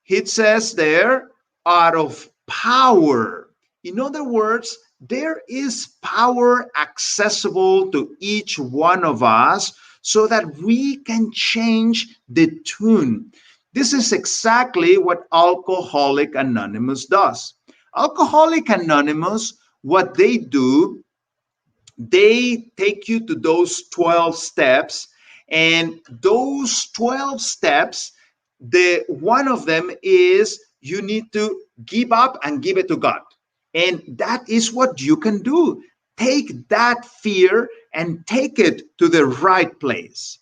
C: it says there, out of power. In other words, there is power accessible to each one of us so that we can change the tune. This is exactly what Alcoholic Anonymous does. Alcoholic Anonymous, what they do, they take you to those 12 steps, and those 12 steps, the one of them is you need to give up and give it to God. And that is what you can do. Take that fear and take it to the right place.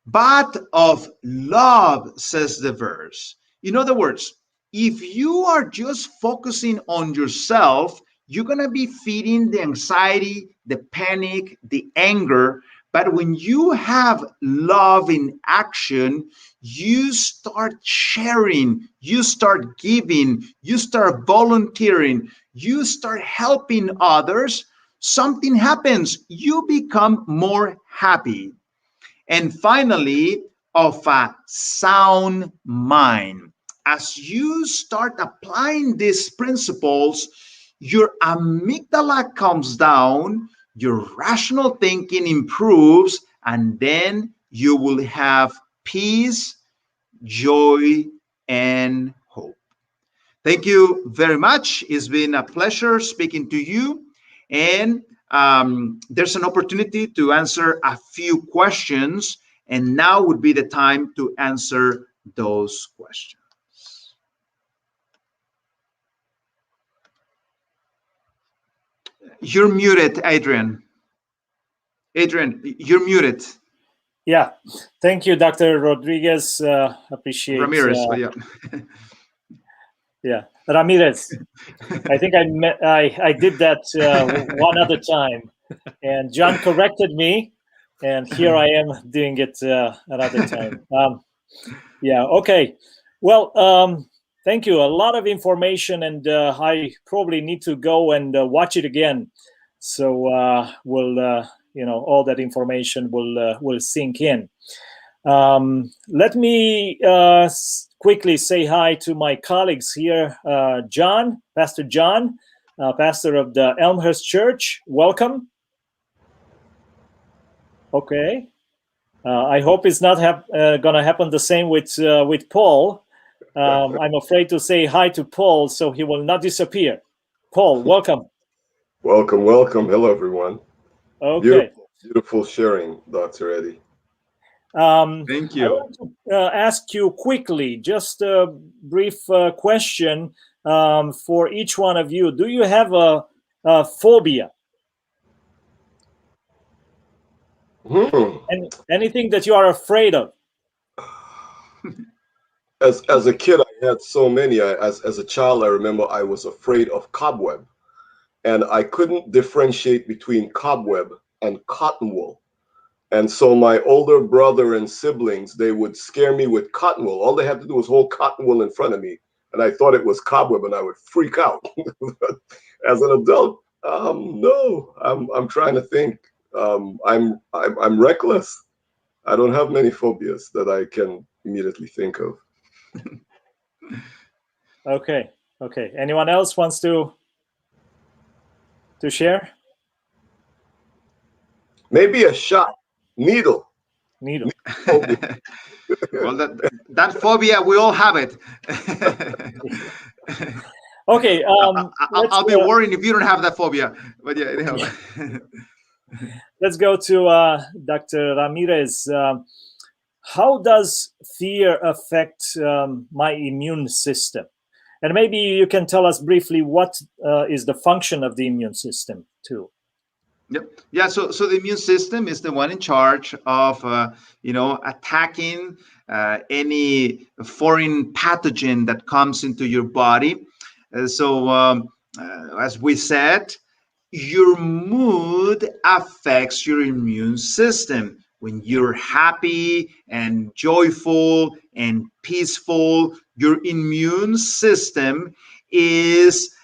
C: But of love, says the verse. In other words, if you are just focusing on yourself, you're going to be feeding the anxiety, the panic, the anger. But when you have love in action, you start sharing, you start giving, you start volunteering, you start helping others. Something happens. You become more happy. And finally, of a sound mind. As you start applying these principles, your amygdala comes down, your rational thinking improves, and then you will have peace, joy, and hope. Thank you very much. It's been a pleasure speaking to you. And there's an opportunity to answer a few questions. And now would be the time to answer those questions. You're muted, Adrian. Adrian, you're muted.
A: Yeah, thank you, Dr. Rodriguez. Appreciate
C: Ramirez, but yeah.
A: Yeah, Ramirez. I think I did that one other time, and John corrected me, and here I am doing it another time. Yeah, okay. Well, thank you. A lot of information, and I probably need to go and watch it again. So we'll, all that information will sink in. Let me quickly say hi to my colleagues here. John, Pastor John, pastor of the Elmhurst Church. Welcome. Okay. I hope it's not going to happen the same with Paul. I'm afraid to say hi to Paul, so he will not disappear. Paul, welcome.
D: Welcome, welcome. Hello, everyone.
A: Okay.
D: Beautiful sharing, Dr. Eddie.
C: Thank you.
A: I want to ask you quickly, just a brief question for each one of you. Do you have a phobia? Anything that you are afraid of?
D: As a kid, I had so many. As a child, I remember I was afraid of cobweb, and I couldn't differentiate between cobweb and cotton wool. And so my older brother and siblings, they would scare me with cotton wool. All they had to do was hold cotton wool in front of me, and I thought it was cobweb, and I would freak out. As an adult, no, I'm trying to think. I'm reckless. I don't have many phobias that I can immediately think of.
A: Okay. Anyone else wants to share?
D: Maybe a shot, needle.
C: Well, that phobia, we all have it.
A: Okay.
C: I'll be worried if you don't have that phobia. But yeah, anyhow.
A: Let's go to Dr. Ramirez. How does fear affect my immune system? And maybe you can tell us briefly what is the function of the immune system too.
C: Yep. Yeah. So the immune system is the one in charge of, attacking any foreign pathogen that comes into your body. As we said, your mood affects your immune system. When you're happy and joyful and peaceful, your immune system is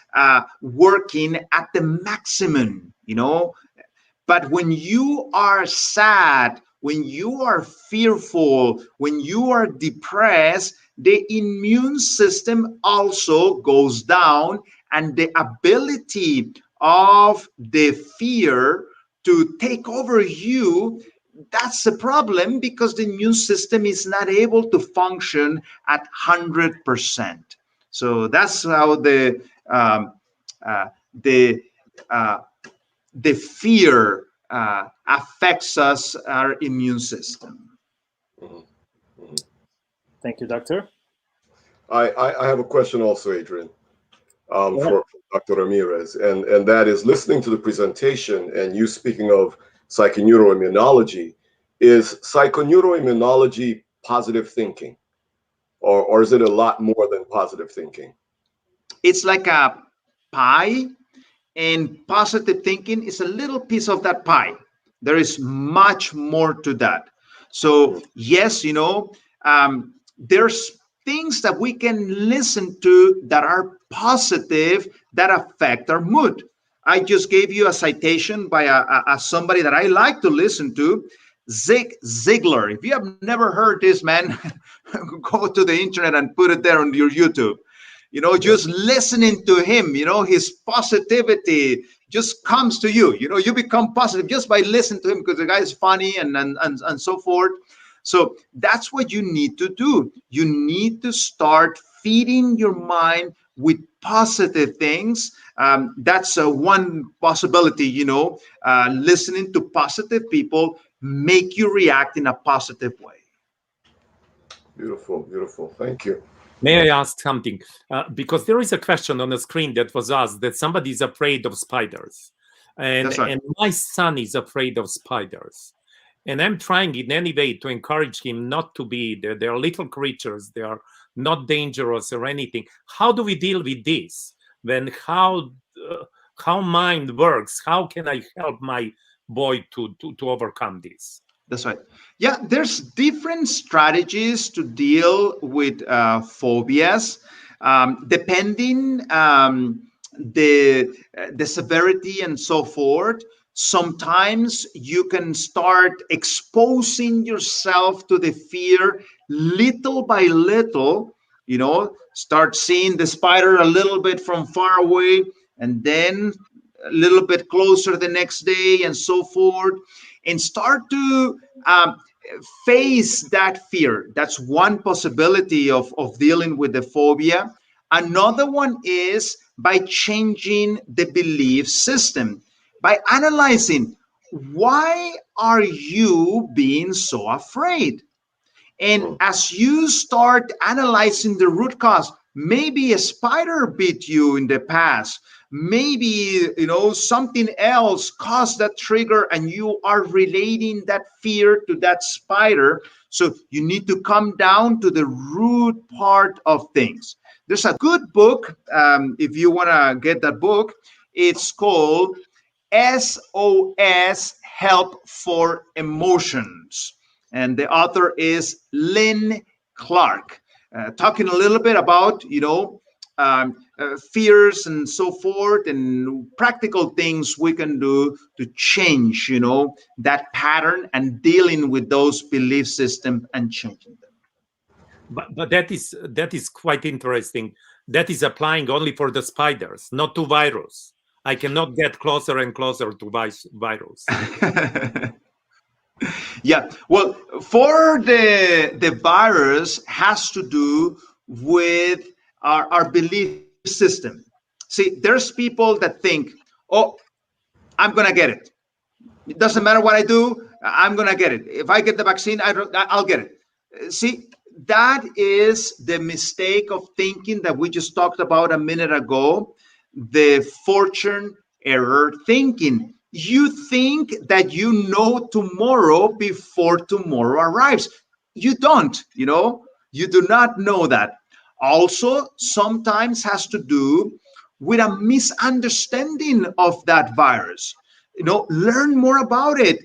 C: working at the maximum, But when you are sad, when you are fearful, when you are depressed, the immune system also goes down, and the ability of the fear to take over you, that's a problem, because the immune system is not able to function at 100%. So that's how the fear affects us, our immune system.
A: Thank you, Doctor.
D: I have a question also, Adrian, for Dr. Ramirez, and that is, listening to the presentation and you speaking of psychoneuroimmunology, is psychoneuroimmunology positive thinking, or is it a lot more than positive thinking?
C: It's like a pie, and positive thinking is a little piece of that pie. There is much more to that. So yes, there's things that we can listen to that are positive, that affect our mood. I just gave you a citation by a somebody that I like to listen to, Zig Ziglar. If you have never heard this man, go to the internet and put it there on your YouTube. Just listening to him, his positivity just comes to you. You become positive just by listening to him, because the guy is funny and so forth. So that's what you need to do. You need to start feeding your mind with positive things. That's one possibility, listening to positive people make you react in a positive way.
D: Beautiful, beautiful. Thank you.
E: May I ask something? Because there is a question on the screen that was asked that somebody is afraid of spiders.
C: That's right.
E: And my son is afraid of spiders. And I'm trying in any way to encourage him not to be. They're little creatures. They are not dangerous or anything. How do we deal with this? Then how mind works? How can I help my boy to overcome this?
C: That's right. Yeah, there's different strategies to deal with phobias, depending the severity and so forth. Sometimes you can start exposing yourself to the fear little by little. Start seeing the spider a little bit from far away, and then a little bit closer the next day, and so forth, and start to face that fear. That's one possibility of dealing with the phobia. Another one is by changing the belief system, by analyzing, why are you being so afraid? And as you start analyzing the root cause, maybe a spider bit you in the past, maybe something else caused that trigger, and you are relating that fear to that spider. So you need to come down to the root part of things. There's a good book, if you want to get that book. It's called SOS Help for Emotions, and the author is Lynn Clark, talking a little bit about fears and so forth, and practical things we can do to change that pattern and dealing with those belief systems and changing them.
E: But that is quite interesting. That is applying only for the spiders, not to virus. I cannot get closer and closer to virus.
C: Yeah, well, for the virus has to do with our belief system. See, there's people that think, oh, I'm gonna get it. It doesn't matter what I do, I'm gonna get it. If I get the vaccine, I'll get it. See, that is the mistake of thinking that we just talked about a minute ago, the fortune error thinking. You think that you know tomorrow before tomorrow arrives. You don't, you do not know that. Also, sometimes has to do with a misunderstanding of that virus. Learn more about it.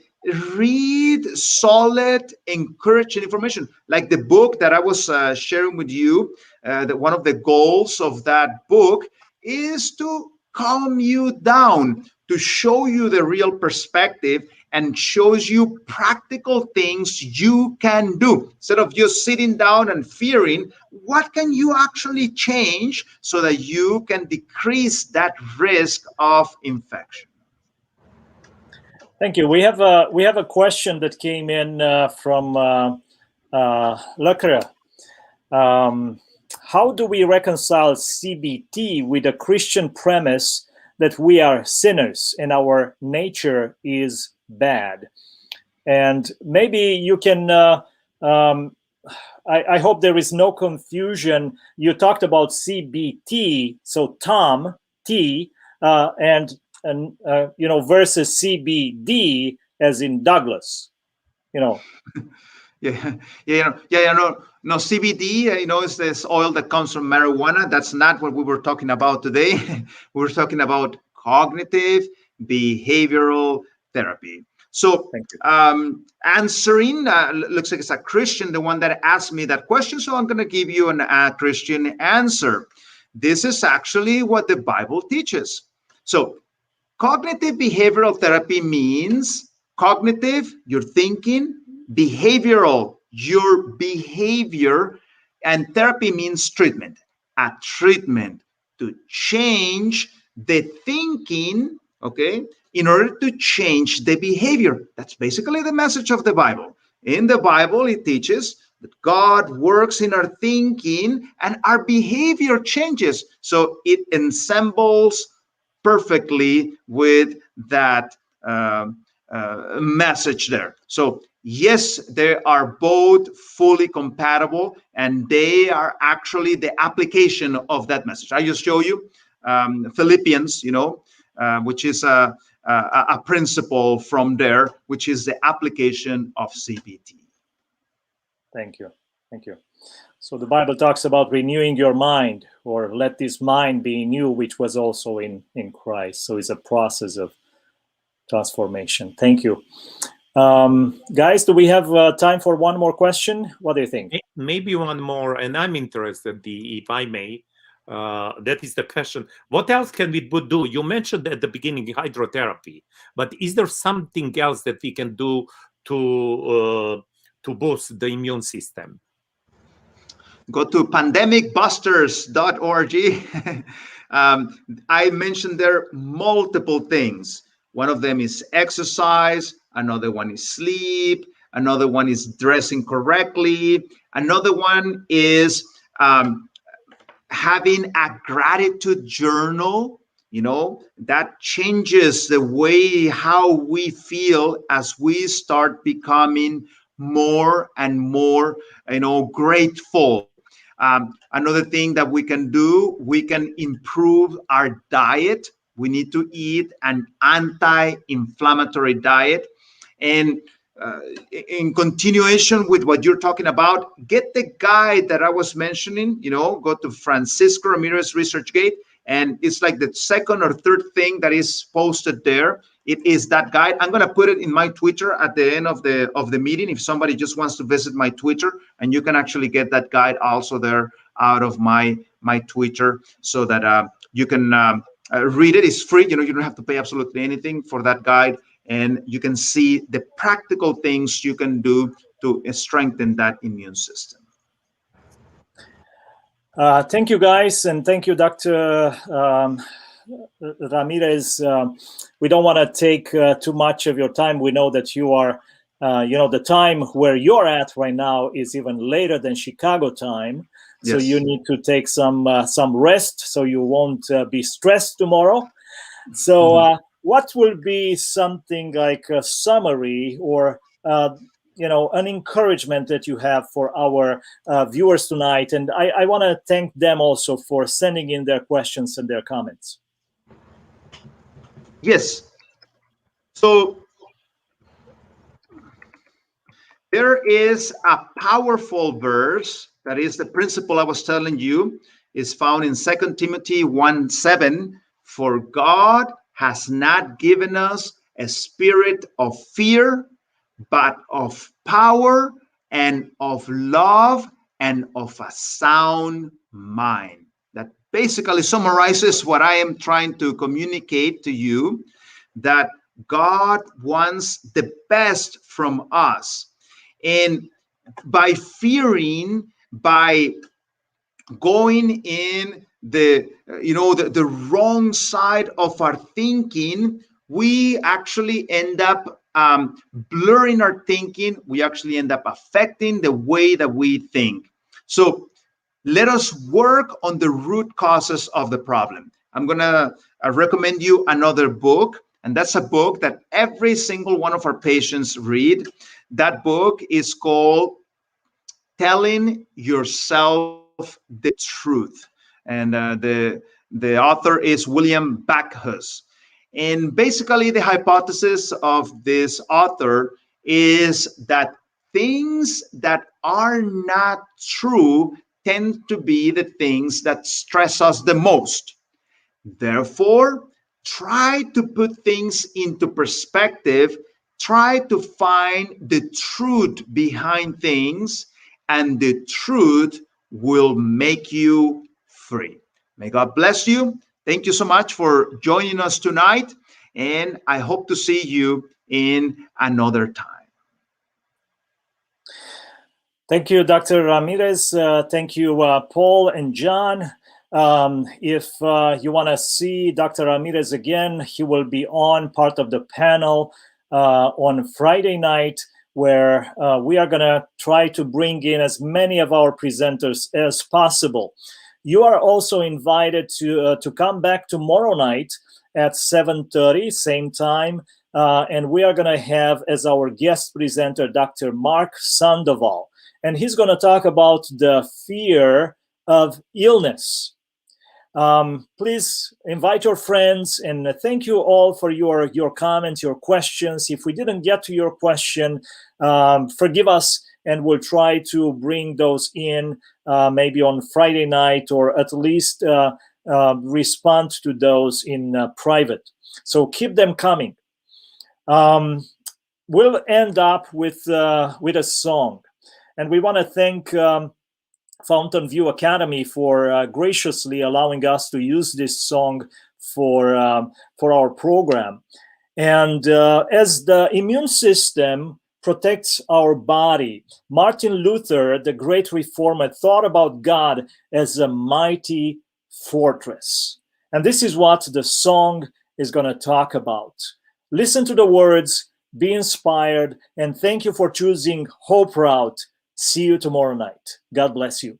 C: Read solid, encouraging information, like the book that I was sharing with you. That one of the goals of that book is to calm you down, to show you the real perspective, and shows you practical things you can do. Instead of just sitting down and fearing, what can you actually change so that you can decrease that risk of infection?
A: Thank you. We have a question that came in from Lacra. How do we reconcile CBT with a Christian premise that we are sinners and our nature is bad? And maybe you can, I hope there is no confusion. You talked about CBT, so Tom, T, and versus CBD as in Douglas,
C: No, CBD, is this oil that comes from marijuana. That's not what we were talking about today. We were talking about cognitive behavioral therapy. So answering, looks like it's a Christian, the one that asked me that question. So I'm going to give you a Christian answer. This is actually what the Bible teaches. So cognitive behavioral therapy means cognitive, your thinking, behavioral, your behavior, and therapy means treatment. A treatment to change the thinking, okay, in order to change the behavior. That's basically the message of the Bible. In the Bible, it teaches that God works in our thinking and our behavior changes. So it ensembles perfectly with that message there. So Yes, they are both fully compatible, and they are actually the application of that message. I just show you Philippians, which is a principle from there, which is the application of CBT.
A: Thank you. Thank you. So the Bible talks about renewing your mind, or let this mind be in you, which was also in Christ. So it's a process of transformation. Thank you. Guys, do we have time for one more question? What do you think?
E: Maybe one more, and I'm interested, if I may. That is the question. What else can we do? You mentioned at the beginning hydrotherapy, but is there something else that we can do to boost the immune system?
C: Go to pandemicbusters.org. I mentioned there multiple things. One of them is exercise. Another one is sleep. Another one is dressing correctly. Another one is having a gratitude journal. That changes the way how we feel as we start becoming more and more, grateful. Another thing that we can do, we can improve our diet. We need to eat an anti-inflammatory diet. And in continuation with what you're talking about, get the guide that I was mentioning, go to Francisco Ramirez ResearchGate, and it's like the second or third thing that is posted there. It is that guide. I'm going to put it in my Twitter at the end of the meeting if somebody just wants to visit my Twitter, and you can actually get that guide also there out of my Twitter, so that you can read it. It's free. You don't have to pay absolutely anything for that guide, and you can see the practical things you can do to strengthen that immune system.
A: Thank you, guys, and thank you, Dr. Ramirez. We don't want to take too much of your time. We know that you are, the time where you're at right now is even later than Chicago time. So
C: Yes.
A: you need to take some rest so you won't be stressed tomorrow. So what will be something like a summary or an encouragement that you have for our viewers tonight? And I want to thank them also for sending in their questions and their comments.
C: Yes. So there is a powerful verse that is the principle I was telling you, is found in 2 Timothy 1:7. For God has not given us a spirit of fear, but of power and of love and of a sound mind. That basically summarizes what I am trying to communicate to you, that God wants the best from us. And by fearing, by going in the wrong side of our thinking, we actually end up blurring our thinking. We actually end up affecting the way that we think. So let us work on the root causes of the problem. I'm going to recommend you another book, and that's a book that every single one of our patients read. That book is called Telling Yourself the Truth. And the author is William Backus. And basically the hypothesis of this author is that things that are not true tend to be the things that stress us the most. Therefore, try to put things into perspective. Try to find the truth behind things, and the truth will make you free. May God bless you. Thank you so much for joining us tonight, and I hope to see you in another time.
A: Thank you, Dr. Ramirez. Thank you, Paul and John. If you want to see Dr. Ramirez again, he will be on part of the panel on Friday night, where we are going to try to bring in as many of our presenters as possible. You are also invited to come back tomorrow night at 7:30, same time. and we are going to have as our guest presenter Dr. Mark Sandoval, and he's going to talk about the fear of illness. Please invite your friends, and thank you all for your comments, your questions. If we didn't get to your question, forgive us, and we'll try to bring those in maybe on Friday night, or at least respond to those in private. So keep them coming. We'll end up with a song, and we want to thank Fountain View Academy for graciously allowing us to use this song for our program. And as the immune system protects our body, Martin Luther, the great reformer, thought about God as a mighty fortress. And this is what the song is going to talk about. Listen to the words, be inspired, and thank you for choosing Hope Route. See you tomorrow night. God bless you.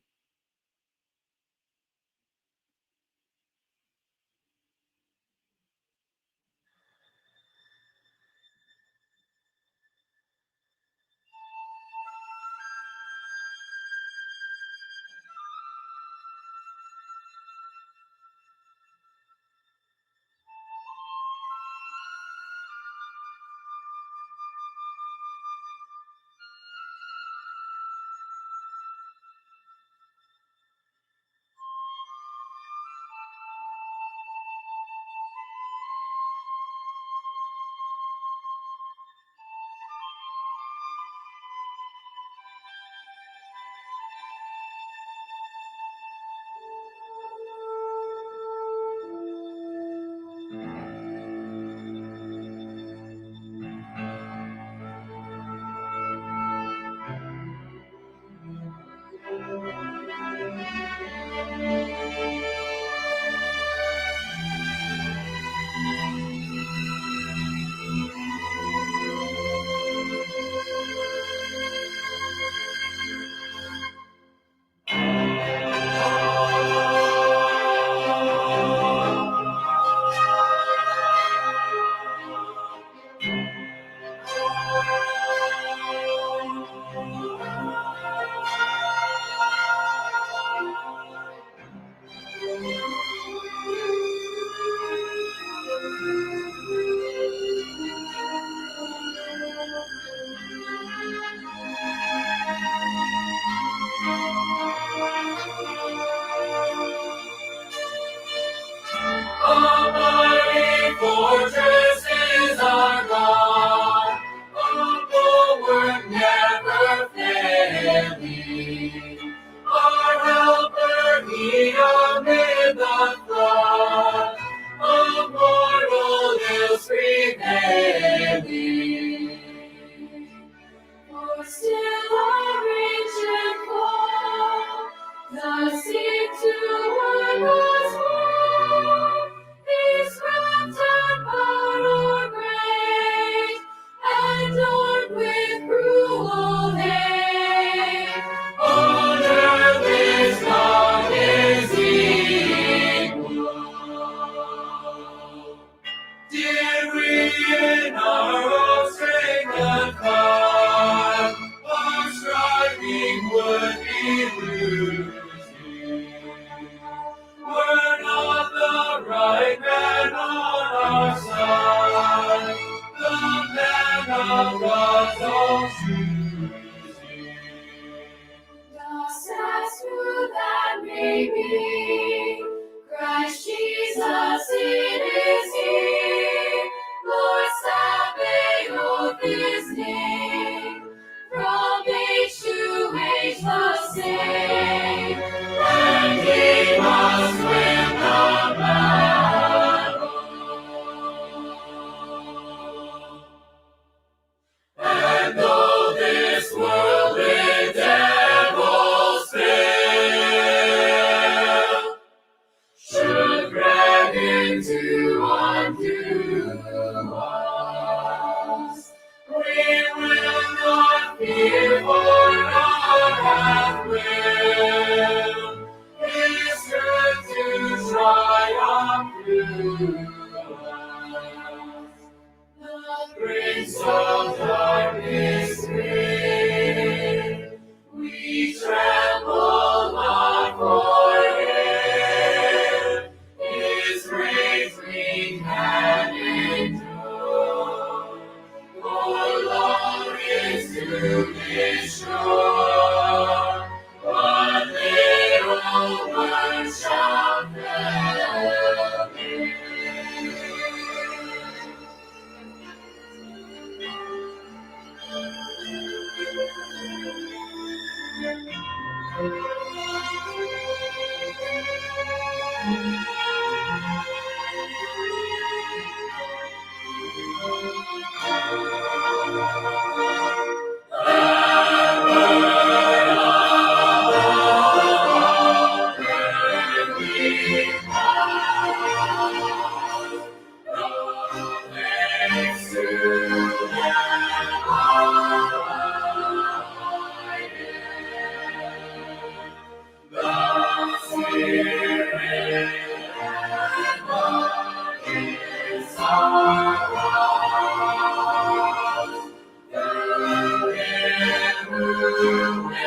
F: We will not fear, for God hath with you